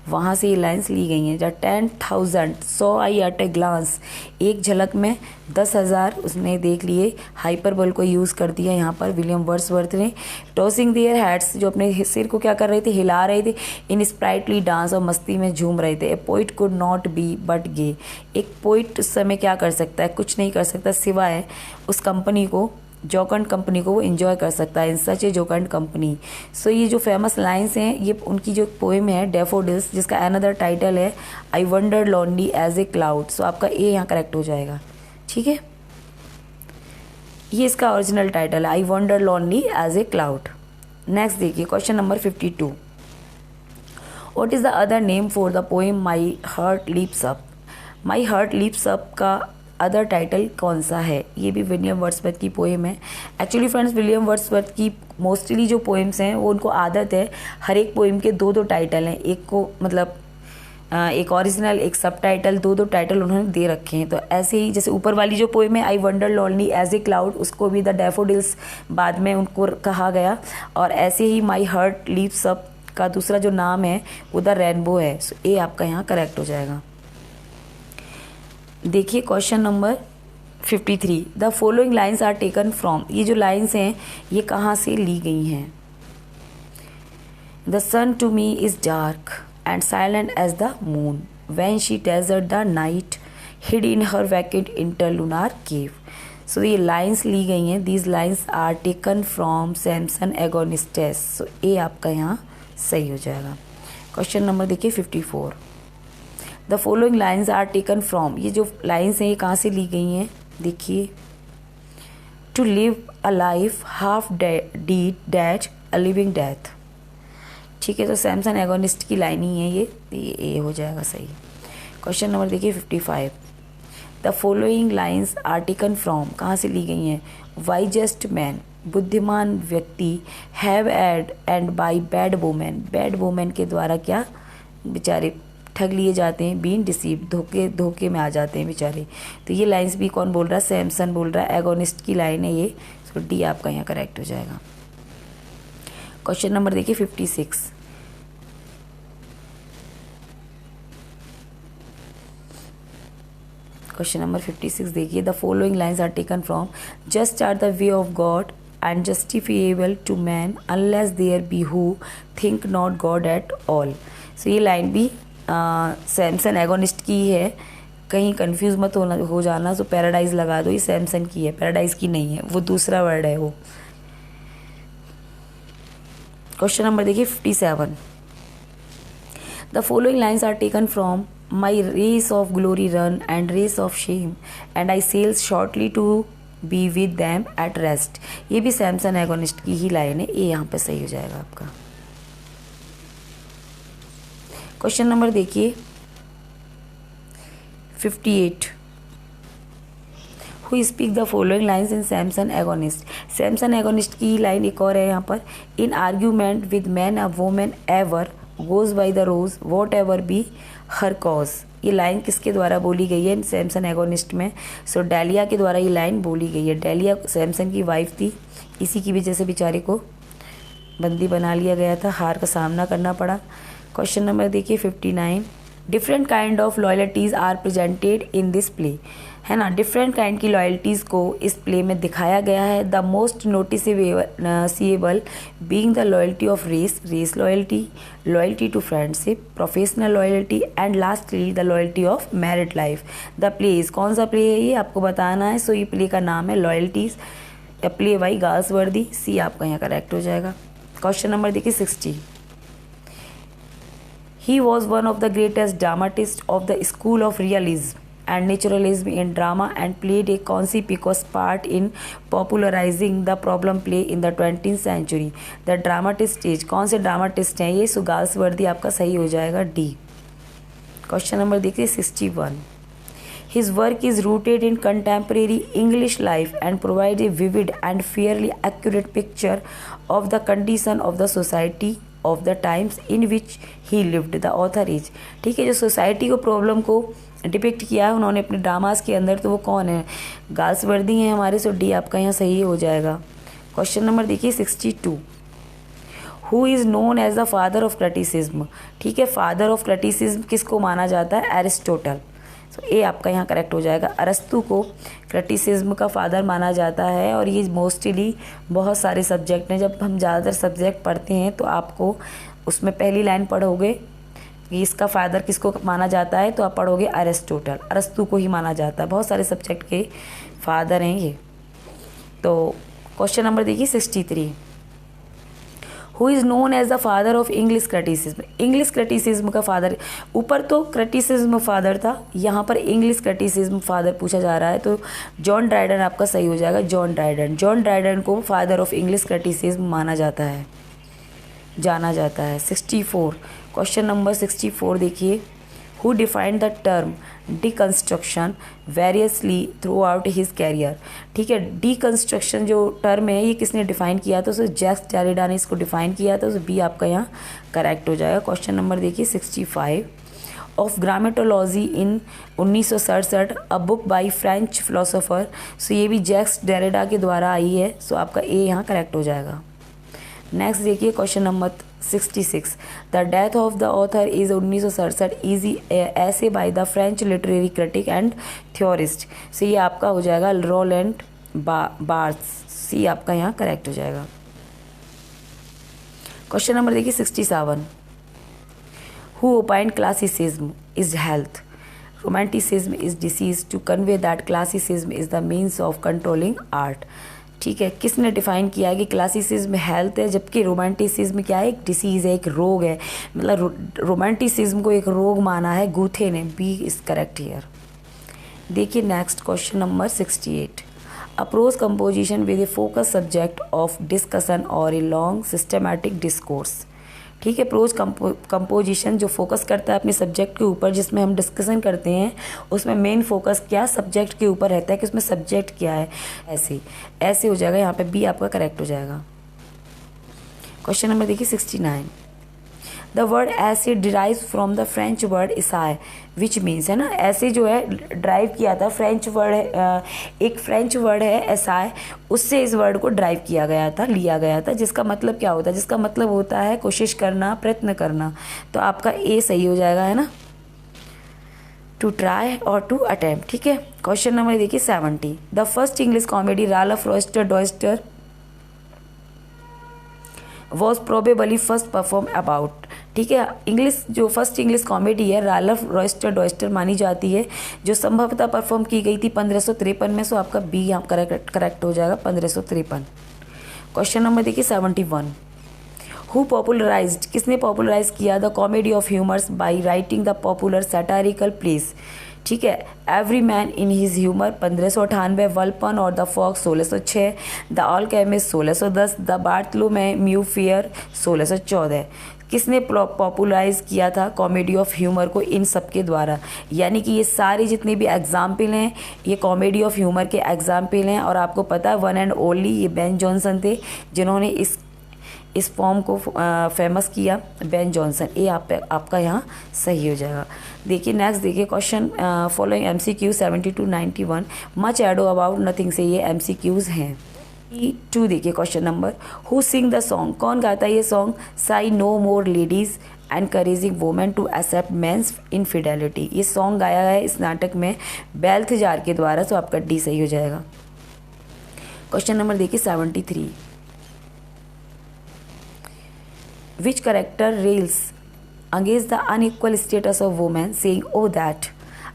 वहाँ से ये लाइन्स ली गई हैं। The 10,000 saw I at a glance, एक झलक में 10,000 उसने देख लिए। हाइपरबोल को यूज़ कर दिया यहाँ पर विलियम वर्ड्सवर्थ ने। टॉसिंग देयर हेड्स, जो अपने सिर को क्या कर रहे थे, हिला रहे थे। इन स्प्राइटली डांस, और मस्ती में झूम रहे थे। A poet could not be but gay, एक पोइट उस समय क्या कर सकता है, कुछ नहीं कर सकता सिवाय उस कंपनी को, जोकंड कंपनी को वो इन्जॉय कर सकता है। इन सच ए जोकंड कंपनी। सो ये जो फेमस लाइन्स हैं, ये उनकी जो पोएम है डैफोडिल्स, जिसका अनदर टाइटल है I wander lonely as a cloud. So आपका ए यहाँ करेक्ट हो जाएगा। ठीक है, ये इसका ओरिजिनल टाइटल है, I wander lonely as a cloud. Next देखिए question number 52, what is the other name for the poem my heart leaps up. My heart leaps up का अदर टाइटल कौन सा है, ये भी विलियम वर्ड्सवर्थ की poem है। एक्चुअली फ्रेंड्स, विलियम वर्ड्सवर्थ की मोस्टली जो पोएम्स हैं वो उनको आदत है हर एक पोएम के 2-2 टाइटल हैं, एक को मतलब एक ओरिजिनल, एक सब टाइटल, 2-2 टाइटल उन्होंने दे रखे हैं। तो ऐसे ही जैसे ऊपर वाली जो पोएम है I wander lonely as a cloud, उसको भी द डैफोडिल्स बाद में उनको कहा गया, और ऐसे ही माई हार्ट लीप्स अप का दूसरा जो नाम है वो द रेनबो है। सो ए आपका यहाँ करेक्ट हो जाएगा। देखिए question number 53, the following lines are taken from, ये जो लाइन्स हैं ये कहाँ से ली गई हैं। The sun to me is dark and silent as the moon when she desert the night hid in her vacant interlunar cave. So ये लाइन्स ली गई हैं, these lines are taken from Samson Agonistes. So A आपका यहाँ सही हो जाएगा। Question number देखिए 54, the following lines are taken from, ये जो लाइन्स हैं ये कहाँ से ली गई हैं, देखिए। To live a life half dead death a living death. ठीक है, तो सैमसन एगोनिस्ट की लाइन ही है ये ए हो जाएगा सही। क्वेश्चन नंबर देखिए 55, the following lines are taken from, कहाँ से ली गई हैं? वाइजेस्ट मैन, बुद्धिमान व्यक्ति, have erred and by bad women, bad women के द्वारा क्या बेचारे ठग लिए जाते हैं, बीन डिसीव, धोखे में आ जाते हैं बेचारे। तो ये लाइन्स भी कौन बोल रहा है? सैमसन बोल रहा है, एगोनिस्ट की लाइन है ये। सो डी आपका यहाँ करेक्ट हो जाएगा। क्वेश्चन नंबर देखिए 56। क्वेश्चन नंबर 56 देखिए, the following lines are taken from just are the way of God and justifiable to man unless there be who think not God at all. So ये line भी Samson agonist की है, कहीं confuse मत हो जाना। तो पैराडाइज लगा दो, ये सैमसन की है, पैराडाइज की नहीं है, वो दूसरा वर्ड है वो। क्वेश्चन नंबर देखिए 57। The following lines are taken from my race of glory run and race of shame and I sells shortly to be with them at rest. ये भी सैमसन एगोनिस्ट की ही लाइन है, ये यहाँ पे सही हो जाएगा आपका। क्वेश्चन नंबर देखिए 58। Who speak the following lines in Samson Agonist. Samson agonist की लाइन एक और है यहाँ पर, in argument with man a woman ever goes by the rose whatever be her cause. ये लाइन किसके द्वारा बोली गई है सैमसन एगोनिस्ट में? सो डेलिया के द्वारा ये लाइन बोली गई है। डेलिया सैमसन की वाइफ थी, इसी की वजह से बेचारे को बंदी बना लिया गया था, हार का सामना करना पड़ा। क्वेश्चन नंबर देखिए 59। Different kind of loyalties are presented in this play, है ना। डिफरेंट काइंड की लॉयल्टीज़ को इस प्ले में दिखाया गया है। The most noticeable being the loyalty of race, race loyalty, loyalty to friendship, professional loyalty and lastly the loyalty of married life. The plays, कौन सा प्ले है ये आपको बताना है। सो ये प्ले का नाम है लॉयल्टीज़, प्ले बाई गाल्सवर्दी। सी आपका यहाँ करेक्ट हो जाएगा। क्वेश्चन नंबर देखिए 60। He was one of the greatest dramatists of the school of realism and naturalism in drama and played a conspicuous part in popularizing the problem play in the 20th century. The dramatist stage, कौन से dramatist हैं ये? Galsworthy आपका सही हो जाएगा, D. Question number देखिए 61। His work is rooted in contemporary English life and provides a vivid and fairly accurate picture of the condition of the society of the times in which he lived. The author is, ठीक है, जो society को problem को depict किया है उन्होंने अपने dramas के अंदर, तो वो कौन है? गाल्सवर्दी हैं हमारे। सो डी आपका यहाँ सही हो जाएगा। क्वेश्चन नंबर देखिए 62। Who is known as the father of criticism, ठीक है, फादर ऑफ क्रिटिसिज्म किसको माना जाता है? एरिस्टोटल। सो ए आपका यहाँ करेक्ट हो जाएगा। अरस्तु को क्रिटिसिज्म का फादर माना जाता है और ये मोस्टली बहुत सारे सब्जेक्ट हैं। जब हम ज़्यादातर सब्जेक्ट पढ़ते हैं तो आपको उसमें पहली लाइन पढ़ोगे कि इसका फादर किसको माना जाता है, तो आप पढ़ोगे अरिस्टोटल, अरस्तु को ही माना जाता है। बहुत सारे सब्जेक्ट के फादर हैं ये। तो क्वेश्चन नंबर देखिए 63। Who is known as the father of English criticism. English criticism का फादर, ऊपर तो क्रिटिसिज्म फादर था, यहाँ पर इंग्लिश क्रिटिसिज्म फादर पूछा जा रहा है, तो जॉन ड्राइडन आपका सही हो जाएगा। जॉन ड्राइडन, जॉन ड्राइडन को फादर ऑफ इंग्लिश क्रिटिसिज्म माना जाता है, जाना जाता है। 64। क्वेश्चन नंबर 64 देखिए। Who defined the term deconstruction variously throughout his career, ठीक है। डिकंस्ट्रक्शन जो टर्म है ये किसने डिफाइन किया? तो उसे जैक्स डेरिडा ने इसको डिफाइन किया था। तो बी आपका यहाँ करेक्ट हो जाएगा। क्वेश्चन नंबर देखिए 65। Of grammatology in 1967, a book by French philosopher. So ये भी जैक्स डेरिडा के द्वारा आई है। सो आपका ए यहाँ करेक्ट हो जाएगा। नेक्स्ट देखिए question number 66। The death of the author is 1967 easy essay by the French literary critic and theorist. So ये आपका हो जाएगा रोलैंड बार्थ्स। सी आपका यहाँ करेक्ट हो जाएगा। क्वेश्चन नंबर देखिए 67। Who opined classicism is health, romanticism is disease to convey that classicism is the means of controlling art, ठीक है। किसने डिफाइन किया है कि क्लासिसिज्म हेल्थ है जबकि रोमांटिसिज्म क्या है? एक डिसीज़ है, एक रोग है। मतलब रोमांटिसिज्म को एक रोग माना है गूथे ने। B is correct here. देखिए next question number 68। Approach composition with a focus subject of discussion और ए लॉन्ग सिस्टमैटिक डिस्कोर्स, ठीक है। प्रोज कंपोजिशन जो फोकस करता है अपने सब्जेक्ट के ऊपर, जिसमें हम डिस्कशन करते हैं, उसमें मेन फोकस क्या सब्जेक्ट के ऊपर रहता है कि उसमें सब्जेक्ट क्या है। ऐसे हो जाएगा, यहाँ पे बी आपका करेक्ट हो जाएगा। क्वेश्चन नंबर देखिए 69। The word essay derive from the French word essai which means, है ना, ऐसे जो है ड्राइव किया था, फ्रेंच वर्ड है, एक फ्रेंच वर्ड है एसाए, उससे इस वर्ड को ड्राइव किया गया था, लिया गया था, जिसका मतलब क्या होता है, जिसका मतलब होता है कोशिश करना, प्रयत्न करना। तो आपका ए सही हो जाएगा, है ना, टू ट्राई और टू अटेम्प्ट। ठीक है। क्वेश्चन नंबर देखिए 70। The first English comedy Ralph Royster was probably first perform about. ठीक है। जो फर्स्ट इंग्लिश कॉमेडी है राल्फ रॉयस्टर मानी जाती है, जो संभवतः परफॉर्म की गई थी 1553 में। सो आपका बी यहाँ करेक्ट हो जाएगा, 1553। क्वेश्चन नंबर देखिए 71। हु पॉपुलराइज्ड, किसने पॉपुलराइज किया the comedy of humours by writing the popular satirical plays. ठीक है। Every man in his humour 1598, Volpone और the fox 1606, the alchemist 1610, the Bartholomew fair 1614। किसने पॉपुलराइज किया था कॉमेडी ऑफ ह्यूमर को इन सब के द्वारा, यानी कि ये सारे जितने भी एग्जाम्पल हैं ये कॉमेडी ऑफ ह्यूमर के एग्जाम्पल हैं। और आपको पता है वन एंड ओनली ये बेन जॉनसन थे जिन्होंने इस फॉर्म को फेमस किया, बेन जॉनसन। ये आपका यहाँ सही हो जाएगा। देखिए नेक्स्ट देखिए question following MCQ 70 to 91 much ado about nothing से ये MCQs हैं। 2 देखिए question number, who sing the song, कौन गाता है ये song, sigh no more ladies encouraging women to accept men's infidelity. ये सॉन्ग गाया है इस नाटक में बेल्थजार के द्वारा। तो आपका डी सही हो जाएगा। क्वेश्चन नंबर देखिए 73। Which character rails against the unequal status of women, saying, "Oh that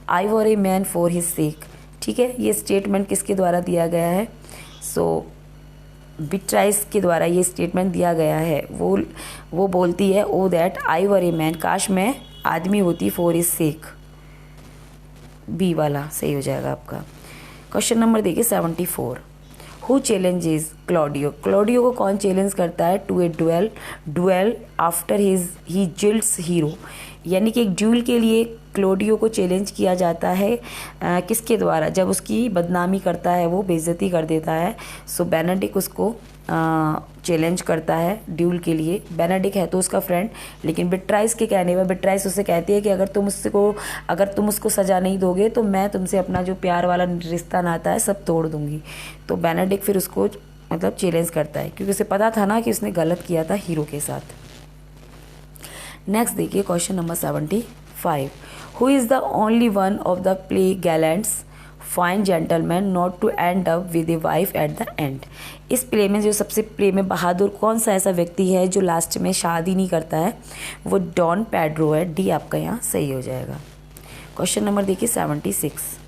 I were a man for his sake." ठीक है। ये स्टेटमेंट किसके द्वारा दिया गया है, सो बिट्राइस के द्वारा ये स्टेटमेंट दिया गया है। वो बोलती है, "Oh that I were a man", काश मैं आदमी होती, for his sake। बी वाला सही हो जाएगा आपका। क्वेश्चन नंबर देखिए 74। हु चैलेंजेस क्लॉडियो, क्लॉडियो को कौन चैलेंज करता है to a duel after he jilts Hero, यानी कि एक ड्यूल के लिए क्लॉडियो को चैलेंज किया जाता है किसके द्वारा, जब उसकी बदनामी करता है, वो बेइज्जती कर देता है। सो बेनेडिक्ट उसको चैलेंज करता है ड्यूल के लिए। बेनेडिक्ट है तो उसका फ्रेंड, लेकिन बिट्राइस के कहने पर बिट्राइस उससे कहती है कि अगर तुम उसको सज़ा नहीं दोगे तो मैं तुमसे अपना जो प्यार वाला रिश्ता नाता है सब तोड़ दूंगी। तो बेनेडिक्ट फिर उसको मतलब चैलेंज करता है, क्योंकि उसे पता था ना कि उसने गलत किया था हीरो के साथ। नेक्स्ट देखिए question number 75। Who is the only one of the play gallants fine gentleman not to end up with a wife at the end. इस प्ले में जो सबसे प्ले में बहादुर कौन सा ऐसा व्यक्ति है जो लास्ट में शादी नहीं करता है, वो डॉन पेड्रो है। डी आपका यहाँ सही हो जाएगा। क्वेश्चन नंबर देखिए 76।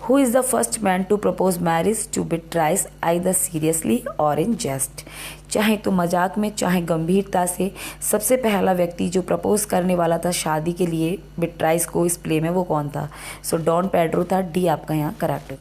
Who is the first man to propose marriage to Beatrice either seriously और इन जेस्ट। चाहे तो मजाक में चाहे गंभीरता से सबसे पहला व्यक्ति जो प्रपोज करने वाला था शादी के लिए बिट्राइस को इस प्ले में, वो कौन था, सो डॉन पेड्रो था। डी आपका यहाँ करेक्ट।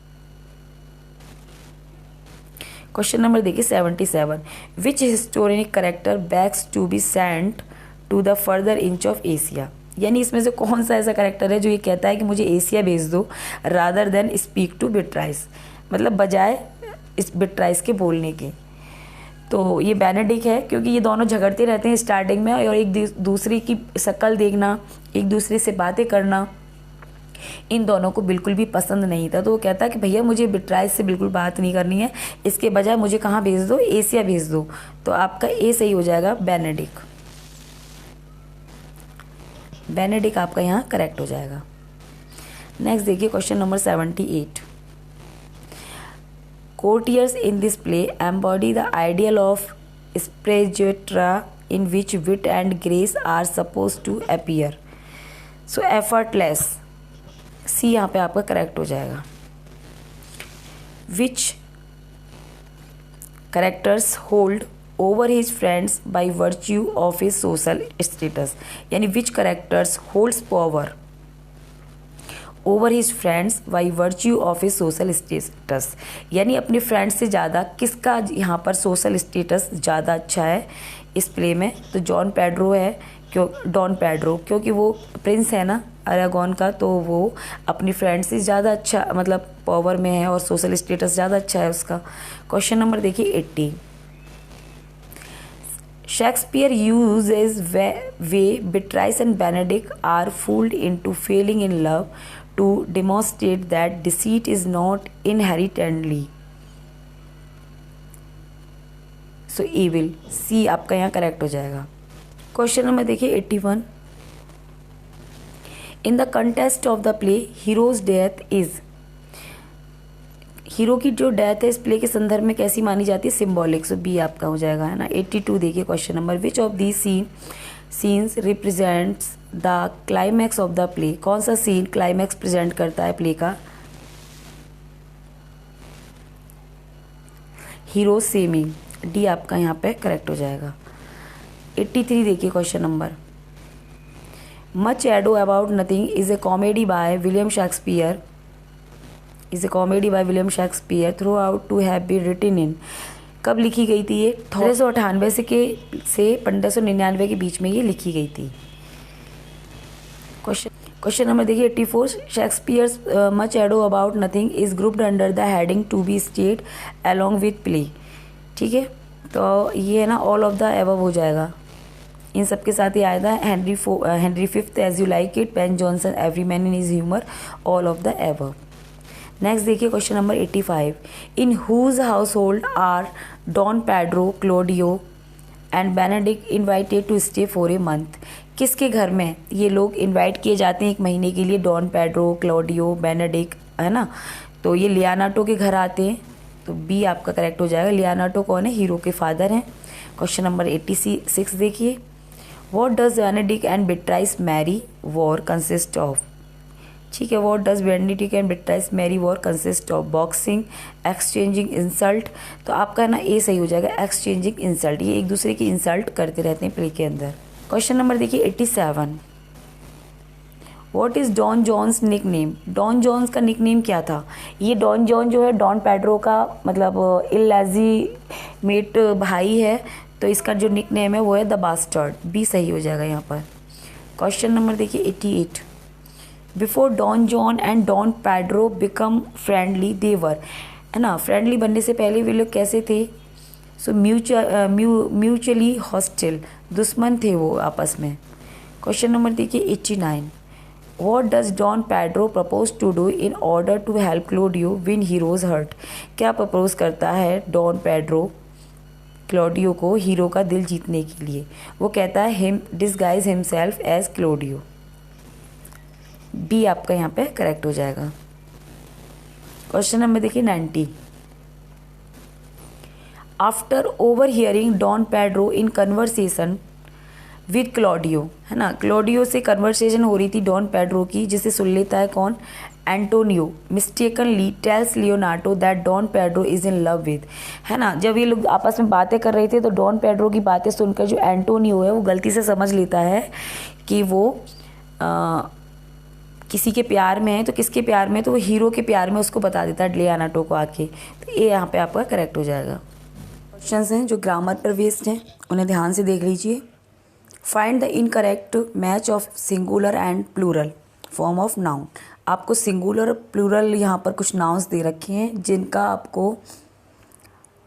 क्वेश्चन नंबर देखिए 77। Which historic character backs to be sent to the further inch of Asia, यानी इसमें से कौन सा ऐसा करेक्टर है जो ये कहता है कि मुझे एशिया भेज दो रादर देन स्पीक टू बिट्राइस, मतलब बजाय इस बिट्राइस के बोलने के। तो ये बेनेडिक्ट है, क्योंकि ये दोनों झगड़ते रहते हैं स्टार्टिंग में और एक दूसरे की शक्ल देखना, एक दूसरे से बातें करना इन दोनों को बिल्कुल भी पसंद नहीं था। तो वो कहता है कि भैया मुझे बिट्राइस से बिल्कुल बात नहीं करनी है, इसके बजाय मुझे कहाँ भेज दो, एशिया भेज दो। तो आपका ए सही हो जाएगा, बेनेडिक्ट। बेनेडिक्ट आपका यहाँ करेक्ट हो जाएगा। नेक्स्ट देखिए question number 78। Courtiers in this play embody the ideal of sprezzatura in which wit and grace are suppose to appear. So effortless, C यहाँ पे आपका करेक्ट हो जाएगा। Which characters hold over his friends by virtue of his social status, यानी which characters holds power over his friends by virtue of his social status, यानी अपने friends से ज़्यादा किसका यहाँ पर सोशल स्टेटस ज़्यादा अच्छा है, इस प्ले में, तो डॉन पेड्रो क्योंकि वो प्रिंस है ना अरागोन का, तो वो अपनी फ्रेंड से ज़्यादा अच्छा मतलब पावर में है और सोशल स्टेटस ज़्यादा अच्छा है उसका। क्वेश्चन नंबर देखिए 80। Shakespeare uses way Beatrice and Benedict are fooled into falling in love to demonstrate that deceit is not inherently so evil। सी आपका यहाँ करेक्ट हो जाएगा। क्वेश्चन नंबर देखिए 81। In the contest of the play heroes death is, hero की जो death है इस play के संदर्भ में कैसी मानी जाती है, सिंबॉलिक। सो बी आपका हो जाएगा, है ना। 82 देखिए question number. Which of the scenes represents the climax of the play, कौन सा सीन क्लाइमैक्स प्रेजेंट करता है प्ले का, हीरो सेमिंग। डी आपका यहाँ पे करेक्ट हो जाएगा। 83 देखिए question number. Much ado about nothing is a comedy by William Shakespeare throughout to have been written in, कब लिखी गई थी ये, 1898 से 1599 के बीच में ये लिखी गई थी। क्वेश्चन नंबर देखिए 84। Shakespeare's much ado about nothing is grouped under the heading to be state along with play. ठीक है, तो ये है ना ऑल ऑफ द एबव हो जाएगा, इन सब के साथ ही आया था। Henry fifth, as you like it, Ben Jonson, every man in is humour, all of the above. Next देखिए question number 85। In whose household are Don Pedro, Claudio and Benedick invited to stay for a month, किसके घर में ये लोग invite किए जाते हैं एक महीने के लिए, डॉन पेड्रो, क्लोडियो, बेनेडिक्ट, है ना। तो ये लियोनार्डो के घर आते हैं, तो बी आपका करेक्ट हो जाएगा। लियोनार्डो कौन है, हीरो के फादर हैं। क्वेश्चन नंबर 86 देखिए। What does Benedick and Beatrice merry war consist of, ठीक है। What does Benedick and Beatrice merry war consist of, boxing, exchanging insult. तो आपका ना ए सही हो जाएगा, एक्सचेंजिंग इंसल्ट, ये एक दूसरे की इंसल्ट करते रहते हैं प्ले के अंदर। क्वेश्चन नंबर देखिए 87। What is Don John's nickname, Don John's का निक नेम क्या था। ये डॉन जॉन जो है डॉन पेड्रो का मतलब इलेजिमेट भाई है, तो इसका जो निक नेम है वो है द बास्टर्ड। बी सही हो जाएगा यहाँ पर। क्वेश्चन नंबर देखिए 88। Before Don John and Don Pedro become friendly they were, है ना। फ्रेंडली बनने से पहले वे लोग कैसे थे, सो म्यूचुअली हॉस्टिल, दुश्मन थे वो आपस में। क्वेश्चन नंबर देखिए 89। What does Don Pedro propose to do in order to help Claudio win hero's heart? क्या प्रपोज करता है डॉन पेड्रो क्लोडियो को हीरो का दिल जीतने के लिए, वो कहता है him disguise himself as Claudio. B आपका यहाँ पे करेक्ट हो जाएगा। क्वेश्चन नंबर देखिए 90। After overhearing Don Pedro in conversation with Claudio, है ना। क्लोडियो से कन्वर्सेशन हो रही थी डॉन पेड्रो की, जिसे सुन लेता है कौन, Antonio. Mistakenly tells Leonardo that Don Pedro is in love with, है ना। जब ये लोग आपस में बातें कर रहे थे तो डॉन पेड्रो की बातें सुनकर जो एंटोनियो है वो गलती से समझ लेता है कि वो किसी के प्यार में है, तो किसके प्यार में, तो वो हीरो के प्यार में उसको बता देता है लियोनार्डो को आके। तो ये यहाँ पे आपका करेक्ट हो जाएगा। क्वेश्चंस हैं जो ग्रामर पर बेस्ड हैं, उन्हें ध्यान से देख लीजिए। Find the incorrect match of singular and plural form of noun. आपको सिंगुलर और प्लूरल यहाँ पर कुछ नाउन्स दे रखे हैं जिनका आपको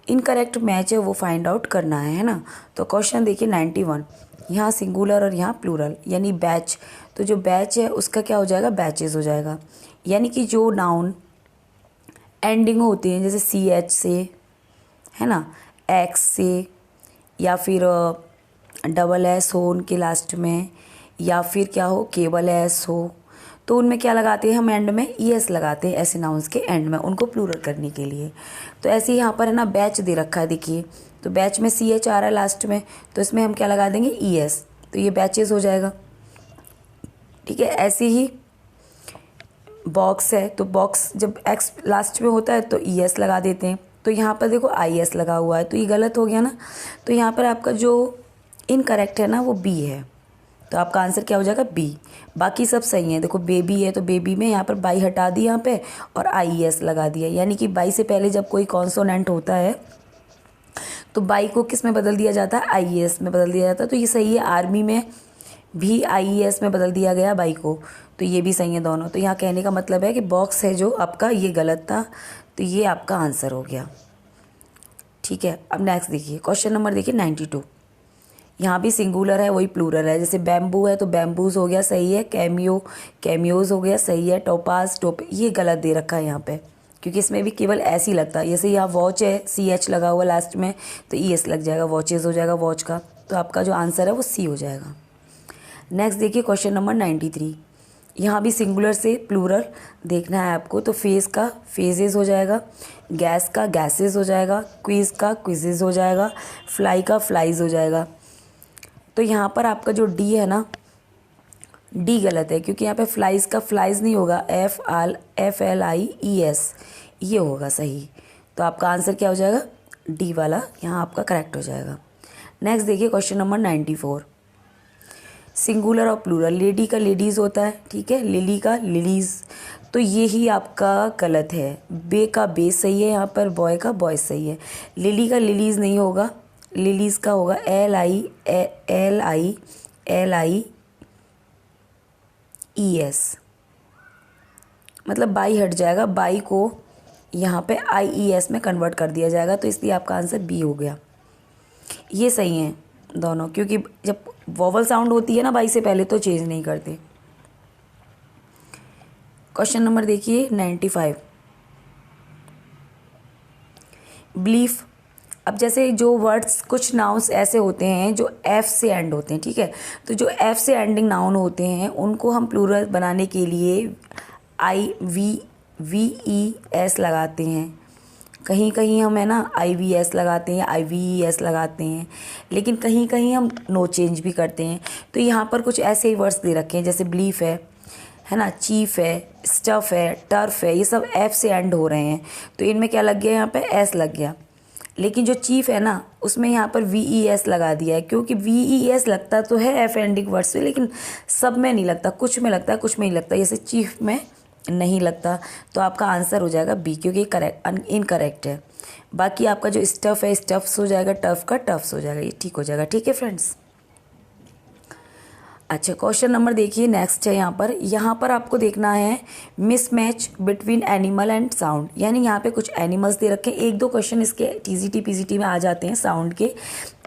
इनकरेक्ट मैच है वो फाइंड आउट करना है ना। तो क्वेश्चन देखिए 91। यहाँ सिंगुलर और यहाँ प्लूरल यानी बैच, तो जो बैच है उसका क्या हो जाएगा, बैचेस हो जाएगा। यानी कि जो नाउन एंडिंग होती हैं जैसे CH से, है ना, X से, या फिर SS हो उनके लास्ट में, या फिर क्या हो केवल S हो, तो उनमें क्या लगाते हैं हम एंड में ES लगाते हैं ऐसे नाउन्स के एंड में, उनको प्लूरल करने के लिए। तो ऐसे ही यहाँ पर है ना बैच दे रखा है, देखिए तो बैच में CH आ रहा है लास्ट में, तो इसमें हम क्या लगा देंगे ES, तो ये बैचेस हो जाएगा। ठीक है, ऐसे ही बॉक्स है तो बॉक्स जब X लास्ट में होता है तो ES लगा देते हैं, तो यहाँ पर देखो IS लगा हुआ है, तो ये गलत हो गया ना। तो यहाँ पर आपका जो इनकरेक्ट है ना वो B है, तो आपका आंसर क्या हो जाएगा B। बाकी सब सही है। देखो बेबी है तो बेबी में यहाँ पर बाई हटा दी यहाँ पे और IES लगा दिया, यानी कि बाई से पहले जब कोई कॉन्सोनेंट होता है तो बाई को किस में बदल दिया जाता है, आईएएस में बदल दिया जाता है। तो ये सही है। आर्मी में भी आईएएस में बदल दिया गया बाई को, तो ये भी सही है दोनों। तो यहाँ कहने का मतलब है कि बॉक्स है जो आपका ये गलत था, तो ये आपका आंसर हो गया। ठीक है, अब नेक्स्ट देखिए क्वेश्चन नंबर देखिए 92। यहाँ भी सिंगुलर है, वही प्लूरल है। जैसे बैम्बू है तो बैम्बूज हो गया, सही है। कैमियो कैमियोज हो गया, सही है। टोपाज ये गलत दे रखा है यहाँ पे, क्योंकि इसमें भी केवल ऐसे ही लगता है। जैसे यहाँ वॉच है, CH लगा हुआ लास्ट में, तो ES लग जाएगा, वॉचेज हो जाएगा वॉच का। तो आपका जो आंसर है वो C हो जाएगा। नेक्स्ट देखिए क्वेश्चन नंबर 93। यहाँ भी सिंगुलर से प्लूरल देखना है आपको, तो फेस का फेजेस हो जाएगा, गैस का गैसेस हो जाएगा, क्विज का क्विजेज हो जाएगा, फ्लाई का फ्लाइज हो जाएगा। तो यहाँ पर आपका जो D है ना, D गलत है, क्योंकि यहाँ पे फ्लाइज का फ्लाइज नहीं होगा, FLIES ये होगा सही। तो आपका आंसर क्या हो जाएगा, D वाला यहाँ आपका करेक्ट हो जाएगा। नेक्स्ट देखिए क्वेश्चन नंबर 94। सिंगुलर और प्लूरल, लेडी का लेडीज़ होता है, ठीक है, लिली का लिलीज़, तो ये ही आपका गलत है। बे का बे सही है, यहाँ पर बॉय का बॉय सही है। लिली का लिलीज़ नहीं होगा, लिलीज़ का होगा LILIES, मतलब बाई हट जाएगा, बाई को यहाँ पे IES में कन्वर्ट कर दिया जाएगा, तो इसलिए आपका आंसर B हो गया। ये सही है दोनों, क्योंकि जब वोवल साउंड होती है ना बाई से पहले तो चेंज नहीं करते। क्वेश्चन नंबर देखिए 95। बिलीफ। अब जैसे जो वर्ड्स, कुछ नाउन्स ऐसे होते हैं जो F से एंड होते हैं, ठीक है, तो जो F से एंडिंग नाउन होते हैं उनको हम प्लूरल बनाने के लिए IVES लगाते हैं। कहीं कहीं हम है ना IVS लगाते हैं, IVES लगाते हैं, लेकिन कहीं कहीं हम नो चेंज भी करते हैं। तो यहाँ पर कुछ ऐसे ही वर्ड्स दे रखे हैं, जैसे बिलीफ है ना, चीफ है, स्टफ है, टर्फ है, ये सब F से एंड हो रहे हैं, तो इनमें क्या लग गया, यहाँ पे S लग गया। लेकिन जो चीफ है ना उसमें यहाँ पर VES लगा दिया है, क्योंकि VES लगता तो है F एंडिंग वर्ड से, लेकिन सब में नहीं लगता, कुछ में लगता है, कुछ में नहीं लगता, जैसे चीफ में नहीं लगता। तो आपका आंसर हो जाएगा B, क्योंकि इनकरेक्ट है। बाकी आपका जो स्टफ़ है स्टफ्स हो जाएगा, टफ का टफ्स हो जाएगा, ये ठीक हो जाएगा। ठीक है फ्रेंड्स। अच्छा क्वेश्चन नंबर देखिए नेक्स्ट है। यहाँ पर आपको देखना है mismatch between animal and sound, यानी यहाँ पे कुछ एनिमल्स दे रखे हैं। एक दो क्वेश्चन इसके TGT PGT में आ जाते हैं साउंड के।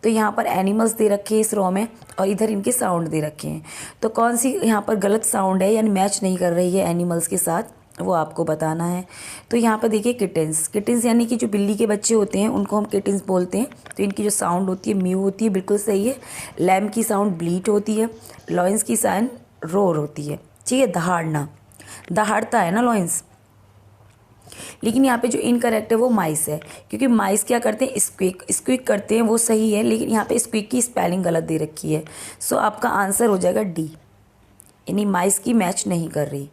तो यहाँ पर एनिमल्स दे रखे हैं इस रो में, और इधर इनके साउंड दे रखे हैं। तो कौन सी यहाँ पर गलत साउंड है, यानी मैच नहीं कर रही है एनिमल्स के साथ, वो आपको बताना है। तो यहाँ पर देखिए किटेंस यानी कि जो बिल्ली के बच्चे होते हैं उनको हम किटेंस बोलते हैं। तो इनकी जो साउंड होती है म्यू होती है, बिल्कुल सही है। लैम की साउंड ब्लीट होती है, लॉयंस की साउंड रोर होती है, ठीक है, दहाड़ना, दहाड़ता है ना लॉयंस। लेकिन यहाँ पे जो इनकरेक्ट है वो माइस है, क्योंकि माइस क्या करते हैं, स्क्विक करते हैं, वो सही है, लेकिन यहाँ पे स्क्विक की स्पेलिंग गलत दे रखी है। सो आपका आंसर हो जाएगा D, यानी माइस की मैच नहीं कर रही।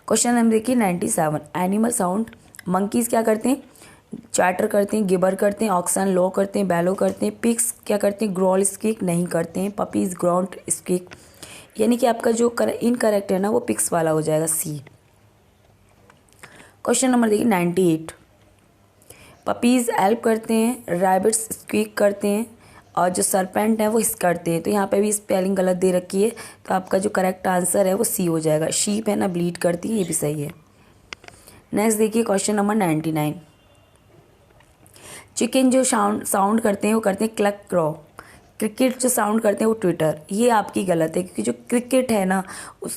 क्वेश्चन नंबर देखिए 97। एनिमल साउंड, मंकीज क्या करते हैं, चैटर करते हैं, गिबर करते हैं, ऑक्सन लो करते हैं, बैलो करते हैं, पिग्स क्या करते हैं, ग्रोल स्क्विक नहीं करते हैं, पपीज ग्राउंड स्क्विक, यानी कि आपका जो इनकरेक्ट है ना वो पिग्स वाला हो जाएगा C। क्वेश्चन नंबर देखिए 98। पपीज एल्प करते हैं, रैबिट्स स्क्विक करते हैं, और जो सरपेंट है वो हिस करते हैं। तो यहाँ पे भी स्पेलिंग गलत दे रखी है, तो आपका जो करेक्ट आंसर है वो C हो जाएगा। शीप है ना ब्लीड करती है, ये भी सही है। नेक्स्ट देखिए क्वेश्चन नंबर 99। चिकन जो साउंड करते हैं वो करते हैं क्लक क्रॉ, क्रिकेट जो साउंड करते हैं वो ट्विटर, ये आपकी गलत है, क्योंकि जो क्रिकेट है ना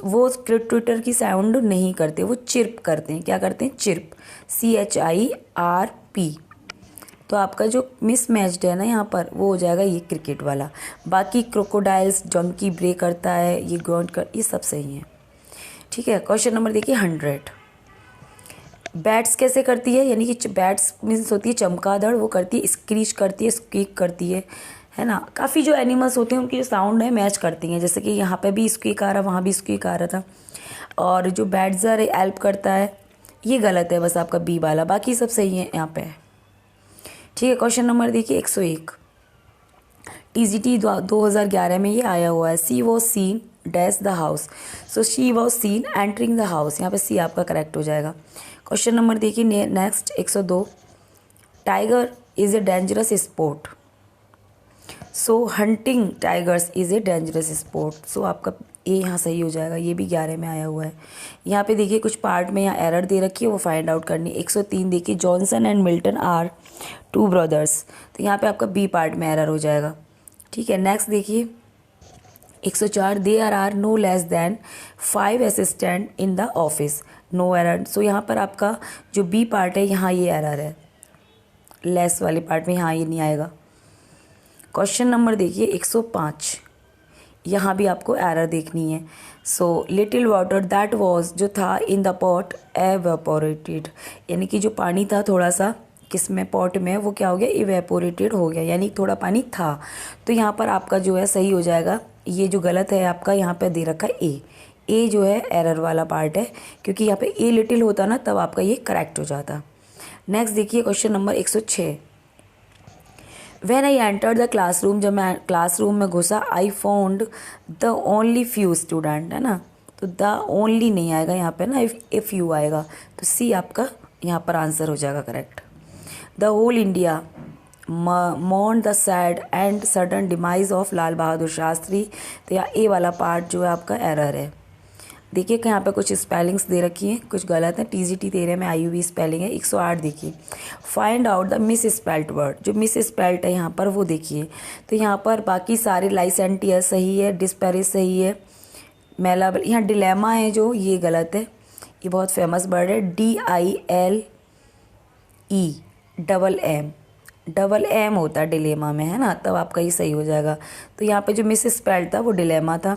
वो ट्विटर की साउंड नहीं करते, वो चिर्प करते हैं। क्या करते हैं, चिर्प, CHIRP। तो आपका जो मिसमैच्ड है ना यहाँ पर वो हो जाएगा ये क्रिकेट वाला। बाकी क्रोकोडाइल्स, डंकी ब्रे करता है, ये ग्राउंड कर, ये सब सही है। ठीक है, क्वेश्चन नंबर देखिए 100। बैट्स कैसे करती है, यानी कि बैट्स मीन्स होती है चमगादड़, वो करती है स्क्रीच करती है, स्क्वीक करती है ना। काफ़ी जो एनिमल्स होते हैं उनकी जो साउंड है मैच करती हैं, जैसे कि यहाँ पे भी स्क्वीक आ रहा, वहाँ भी स्क्वीक आ रहा था। और जो बैट्सर हेल्प करता है ये गलत है, बस आपका B वाला, बाकी सब सही है यहाँ पे। ठीक है, क्वेश्चन नंबर देखिए 101। TGT 2011 में ये आया हुआ है। She was seen dash the house, so she was seen entering the house, यहाँ पे C आपका करेक्ट हो जाएगा। क्वेश्चन नंबर देखिए next 102। Tiger is a dangerous sport, so hunting tigers is a dangerous sport. So आपका A यहाँ सही हो जाएगा, ये भी 11 में आया हुआ है। यहाँ पे देखिए कुछ पार्ट में यहाँ एरर दे रखी है, वो फाइंड आउट करनी। 103 देखिए, Johnson and Milton are two brothers, तो यहाँ पे आपका बी पार्ट में एरर हो जाएगा। ठीक है, नेक्स्ट देखिए 104, they are no less than 5 assistant in the office, no error. So यहाँ पर आपका जो बी पार्ट है यहाँ ये एरर है, लेस वाले पार्ट में यहाँ ये नहीं आएगा। क्वेश्चन नंबर देखिए 105, यहाँ भी आपको एरर देखनी है। So little water that was, जो था इन द पॉट एवेपोरेटेड, यानी कि जो पानी था थोड़ा सा किस में, पॉट में, वो क्या हो गया, इवेपोरेटेड हो गया, यानी थोड़ा पानी था। तो यहाँ पर आपका जो है सही हो जाएगा। ये जो गलत है आपका यहाँ पे दे रखा है ए जो है एरर वाला पार्ट है, क्योंकि यहाँ पे ए लिटिल होता ना तब आपका ये करेक्ट हो जाता। नेक्स्ट देखिए question number 106, when I enter the classroom, जब मैं क्लासरूम में घुसा, I found the only few student, है ना, तो द ओनली नहीं आएगा यहाँ पे ना, ए फ्यू आएगा, तो सी आपका यहाँ पर आंसर हो जाएगा correct. The whole India mourn the sad and sudden demise of Lal Bahadur Shastri, तो यहाँ ए वाला पार्ट जो है आपका एरर है। देखिए कि यहाँ पे कुछ स्पेलिंग्स दे रखी हैं, कुछ गलत है, टीजीटी 13 में IUV स्पेलिंग है। 108 देखिए, find out the miss spelt word, जो मिस स्पेल्ट है यहाँ पर वो देखिए। तो यहाँ पर बाकी सारे लाइसेंटियस सही है, डिस्पेरिस सही है, मेलाबल, यहाँ डिलेमा है जो ये गलत है, ये बहुत फेमस वर्ड है, DILE डबल एम होता है डिलेमा में, है ना, तब आपका ये सही हो जाएगा। तो यहाँ पे जो मिस स्पेल्ड था वो डिलेमा था।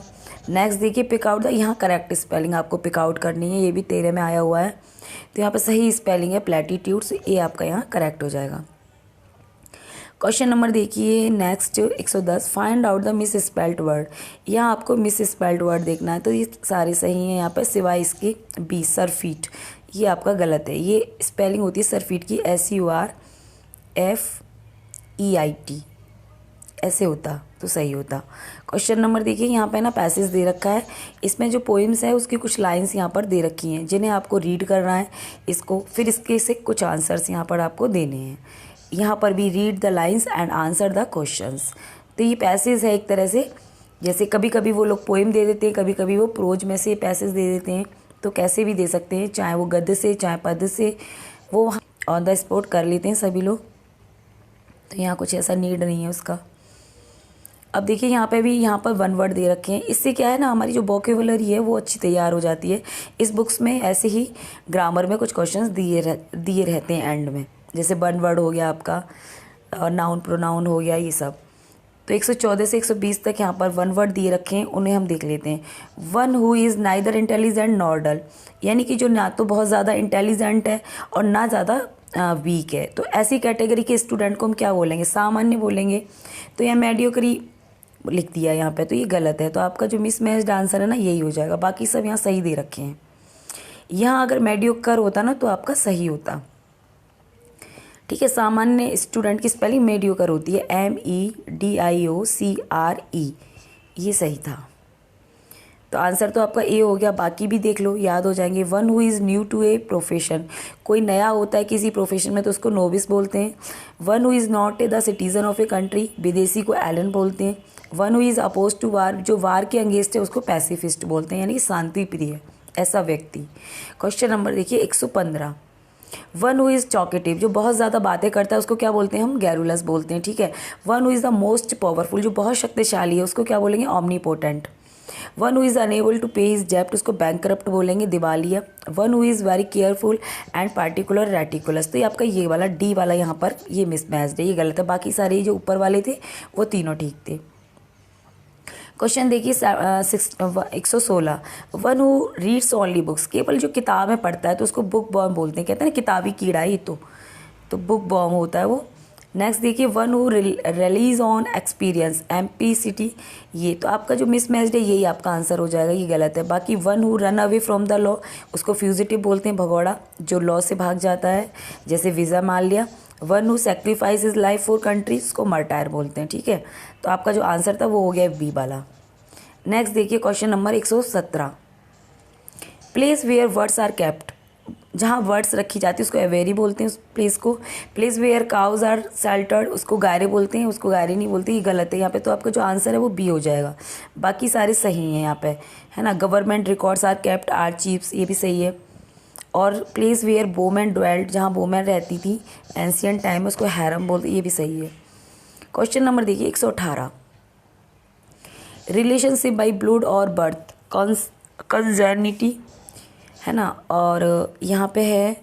नेक्स्ट देखिए पिक आउट द, यहाँ करेक्ट स्पेलिंग आपको पिक आउट करनी है, ये भी 13 में आया हुआ है। तो यहाँ पे सही स्पेलिंग है प्लेटीट्यूड, से ये आपका यहाँ करेक्ट हो जाएगा। क्वेश्चन नंबर देखिए next 110, find out the miss spelt word, यहाँ आपको मिस स्पेल्ट वर्ड देखना है। तो ये सारे सही हैं यहाँ पर सिवाय इसके बी, सरफीट, ये आपका गलत है। ये स्पेलिंग होती है सरफीट की, SURFEIT, ऐसे होता तो सही होता। क्वेश्चन नंबर देखिए, यहाँ पे ना पैसेज दे रखा है, इसमें जो पोइम्स है उसकी कुछ लाइंस यहाँ पर दे रखी हैं, जिन्हें आपको रीड करना है इसको, फिर इसके से कुछ आंसर्स यहाँ पर आपको देने हैं। यहाँ पर भी read the lines and answer the questions. तो ये पैसेज है एक तरह से, जैसे कभी कभी वो लोग पोइम दे देते हैं, कभी कभी वो प्रोज में से पैसेज दे देते हैं, तो कैसे भी दे सकते हैं, चाहे वो गद्य से चाहे पद से, वो ऑन द स्पॉट कर लेते हैं सभी लोग। तो यहाँ कुछ ऐसा नीड नहीं है उसका। अब देखिए यहाँ पे भी यहाँ पर वन वर्ड दे रखे हैं, इससे क्या है ना, हमारी जो वोकेबुलरी है वो अच्छी तैयार हो जाती है। इस बुक्स में ऐसे ही ग्रामर में कुछ क्वेश्चंस दिए रहते हैं एंड में, जैसे वन वर्ड हो गया आपका, नाउन प्रोनाउन हो गया, ये सब। तो 114 से 120 तक यहाँ पर वन वर्ड दिए रखे हैं, उन्हें हम देख लेते हैं। One who is neither intelligent nor dull, यानी कि जो ना तो बहुत ज़्यादा इंटेलिजेंट है और ना ज़्यादा वीक है, तो ऐसी कैटेगरी के स्टूडेंट को हम क्या बोलेंगे, सामान्य बोलेंगे। तो यहाँ मेडियोक्री लिख दिया यहाँ पे, तो ये गलत है। तो आपका जो मिसमैच्ड आंसर है ना यही हो जाएगा, बाकी सब यहाँ सही दे रखे हैं। यहाँ अगर मेडियोकर होता ना तो आपका सही होता। ठीक है, सामान्य स्टूडेंट की स्पेलिंग मेडियोकर होती है, MEDIOCRE, ये सही था। तो आंसर तो आपका ए हो गया, बाकी भी देख लो, याद हो जाएंगे। One who is new to a profession, कोई नया होता है किसी प्रोफेशन में तो उसको नोविस बोलते हैं। One who is not the citizen of a country, विदेशी को एलन बोलते हैं। One who is oppose to war, जो वार के अगेंस्ट है उसको पैसिफिस्ट बोलते हैं, यानी कि शांति प्रिय ऐसा व्यक्ति। क्वेश्चन नंबर देखिए 115, वन हु इज़ टॉकेटिव, जो बहुत ज़्यादा बातें करता है उसको क्या बोलते हैं हम, गैरुलस बोलते हैं। ठीक है, one who is the most powerful, जो बहुत शक्तिशाली है उसको क्या बोलेंगे, omnipotent. One who is unable to pay his डेप्ट, उसको बैंकरप्ट बोलेंगे, दिवालिया। One who is very careful and particular meticulous, तो ये आपका ये वाला डी वाला यहाँ पर ये मिसमैच्ड है, ये गलत है। बाकी सारे जो ऊपर वाले थे वो तीनों ठीक थे। क्वेश्चन देखिए 116, one who reads only books, केवल जो किताबें पढ़ता है तो उसको बुक बॉम बोलते हैं, कहते हैं ना किताबी कीड़ा ही, तो बुक बॉम होता है वो। नेक्स्ट देखिए one who release on experience, MPCT, ये तो आपका जो मिसमैच्ड है यही आपका आंसर हो जाएगा, ये गलत है। बाकी one who run away from the law, उसको फ्यूजिटिव बोलते हैं, भगौड़ा जो लॉ से भाग जाता है, जैसे वीज़ा मान लिया। One who sacrifice is life for country, उसको मर्टायर बोलते हैं। ठीक है, तो आपका जो आंसर था वो हो गया बी वाला। नेक्स्ट देखिए question number 117, place where words are kept, जहाँ वर्ड्स रखी जाती है उसको एवेरी बोलते हैं उस प्लेस को। Place where cows are sheltered उसको गायरे बोलते हैं, उसको गायरे नहीं बोलते, ये गलत है यहाँ पे। तो आपका जो आंसर है वो बी हो जाएगा, बाकी सारे सही हैं यहाँ पे, है ना। Government records are kept archives, ये भी सही है। और प्लेस वेयर वोमेन ड्वेल्ट, जहाँ वोमेन रहती थी एंशियंट टाइम में, उसको हैरम बोलते, ये भी सही है। क्वेश्चन नंबर देखिए 118, रिलेशनशिप बाई ब्लड और बर्थ कंजर्निटी, है ना। और यहाँ पे है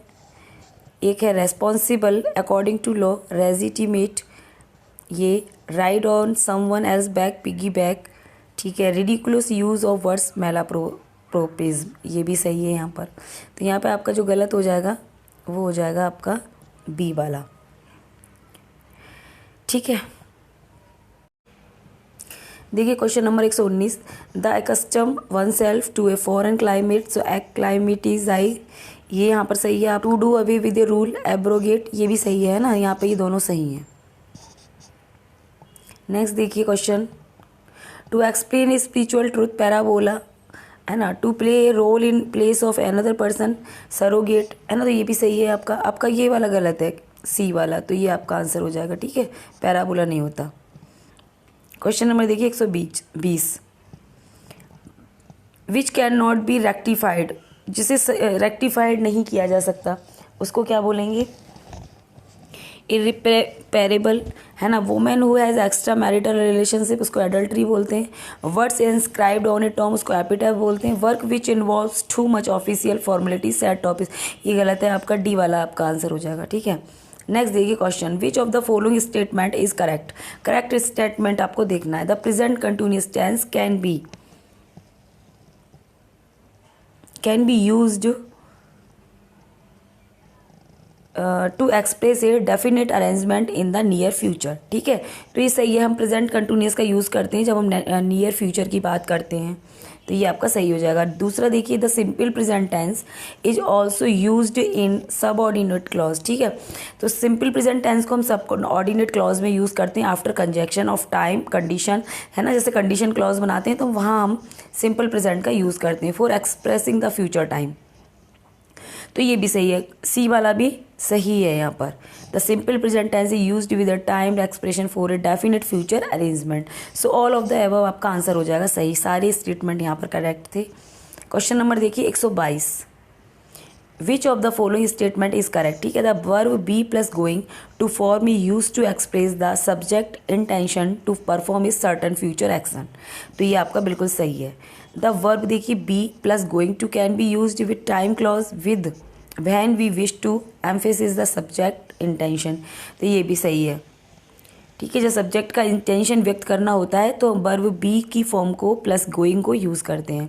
एक है रेस्पॉन्सिबल अकॉर्डिंग टू लॉ, रेजिटिमेट, ये ride on someone else back, piggy back, ठीक है। रिडिकुलस यूज़ ऑफ वर्ड्स, मेलाप्रोपिज्म, ये भी सही है यहाँ पर। तो यहाँ पे आपका जो गलत हो जाएगा वो हो जाएगा आपका बी वाला, ठीक है। देखिए question number 119, the accustom oneself to a foreign climate, so acclimatize, ये यहाँ पर सही है। आप to do away with a rule, abrogate, ये भी सही है ना, यहाँ पे ये दोनों सही हैं। नेक्स्ट देखिए question, to explain a spiritual truth, parabola, है ना। To play a role in place of another person, surrogate, है ना। तो ये भी सही है आपका। आपका ये वाला गलत है, सी वाला, तो ये आपका आंसर हो जाएगा, ठीक है। पैराबोला नहीं होता। क्वेश्चन नंबर देखिए 120, which can not be rectified, जिसे रेक्टिफाइड नहीं किया जा सकता, उसको क्या बोलेंगे, इरिपेरेबल, है ना। Women who has extra marital relationship, उसको एडल्ट्री बोलते हैं। Words inscribed on A Tom, उसको एपिटैफ बोलते हैं। Work which involves too much official formality, sad topics, ये गलत है आपका, डी वाला आपका आंसर हो जाएगा, ठीक है। नेक्स्ट देखिए question, which of the following statement is correct, correct statement आपको देखना है। The present continuous tense can be used to express a definite arrangement in the near future, ठीक है। तो ये सही है, हम प्रेजेंट कंटिन्यूअस का यूज़ करते हैं जब हम नियर फ्यूचर की बात करते हैं, तो ये आपका सही हो जाएगा। दूसरा देखिए, the simple present tense is also used in subordinate clause, ठीक है। तो सिंपल प्रेजेंट टेंस को हम सबऑर्डिनेट क्लॉज में यूज़ करते हैं after conjunction of time condition, है ना। जैसे कंडीशन क्लॉज बनाते हैं तो वहाँ हम सिंपल प्रेजेंट का यूज़ करते हैं for expressing the future time, तो ये भी सही है, सी वाला भी सही है यहाँ पर। The simple present tense is used with the time expression for a definite future arrangement, so all of the above आपका आंसर हो जाएगा सही, सारे स्टेटमेंट यहाँ पर करेक्ट थे। क्वेश्चन नंबर देखिए 122, which of the following statement is correct, ठीक है। The verb be plus going to form is use to express the subject intention to perform is certain future action, तो ये आपका बिल्कुल सही है। द वर्ब देखिए be plus going to can be used with time clause with when we wish to emphasis the subject intention, तो ये भी सही है, ठीक है। जब सब्जेक्ट का इंटेंशन व्यक्त करना होता है तो वर्ब बी की फॉर्म को प्लस गोइंग को यूज़ करते हैं।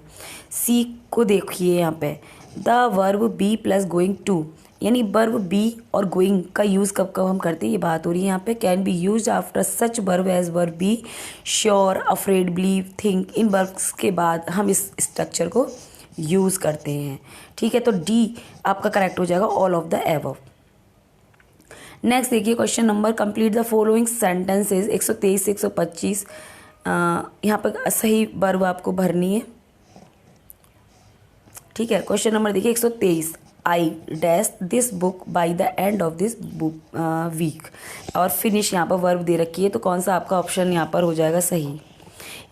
सी को देखिए यहाँ पे, the verb be plus going to, यानी वर्ब बी और गोइंग का यूज़ कब कब हम करते हैं, ये बात हो रही है यहाँ पे। Can be use after such verb as verb be, sure, afraid, believe, think, इन वर्ब्स के बाद हम इस स्ट्रक्चर को यूज़ करते हैं, ठीक है। तो डी आपका करेक्ट हो जाएगा, all of the above. Next देखिए question number, complete the following sentences, 123 से 125, यहाँ पर सही वर्ब आपको भरनी है, ठीक है। क्वेश्चन नंबर देखिए 123, I dash this book by the end of this book week, और फिनिश यहाँ पर वर्ब दे रखी है, तो कौन सा आपका ऑप्शन यहाँ पर हो जाएगा सही,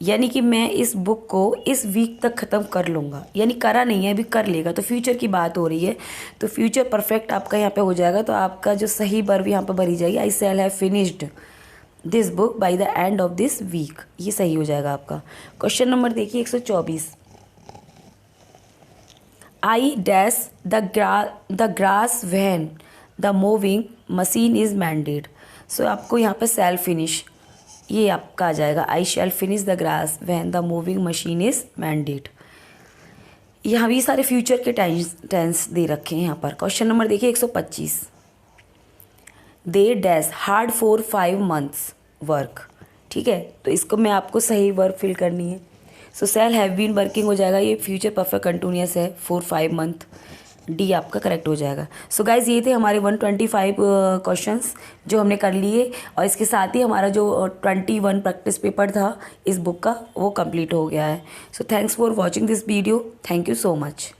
यानी कि मैं इस बुक को इस वीक तक ख़त्म कर लूँगा, यानी करा नहीं है, अभी कर लेगा, तो फ्यूचर की बात हो रही है, तो फ्यूचर परफेक्ट आपका यहाँ पे हो जाएगा। तो आपका जो सही वर्ब यहाँ पर भरी जाएगी, I shall have finished this book by the end of this week, ये सही हो जाएगा आपका। क्वेश्चन नंबर देखिए 124, I dash the grass when the moving machine is mended, so आपको यहाँ पे सेल फिनिश ये आपका आ जाएगा, I shall finish the grass when the moving machine is mended. यहाँ भी सारे फ्यूचर के टेंस दे रखे हैं यहाँ पर। क्वेश्चन नंबर देखिए 125, they dash hard for 5 months work, ठीक है। तो इसको मैं आपको सही वर्ब फिल करनी है, सो शैल हैव बीन वर्किंग हो जाएगा, ये फ्यूचर परफेक्ट कंटिन्यूअस है फॉर 5 month, डी आपका करेक्ट हो जाएगा। सो गाइज ये थे हमारे 125 क्वेश्चंस जो हमने कर लिए, और इसके साथ ही हमारा जो 21 प्रैक्टिस पेपर था इस बुक का वो कंप्लीट हो गया है। So thanks for watching this video, thank you so much.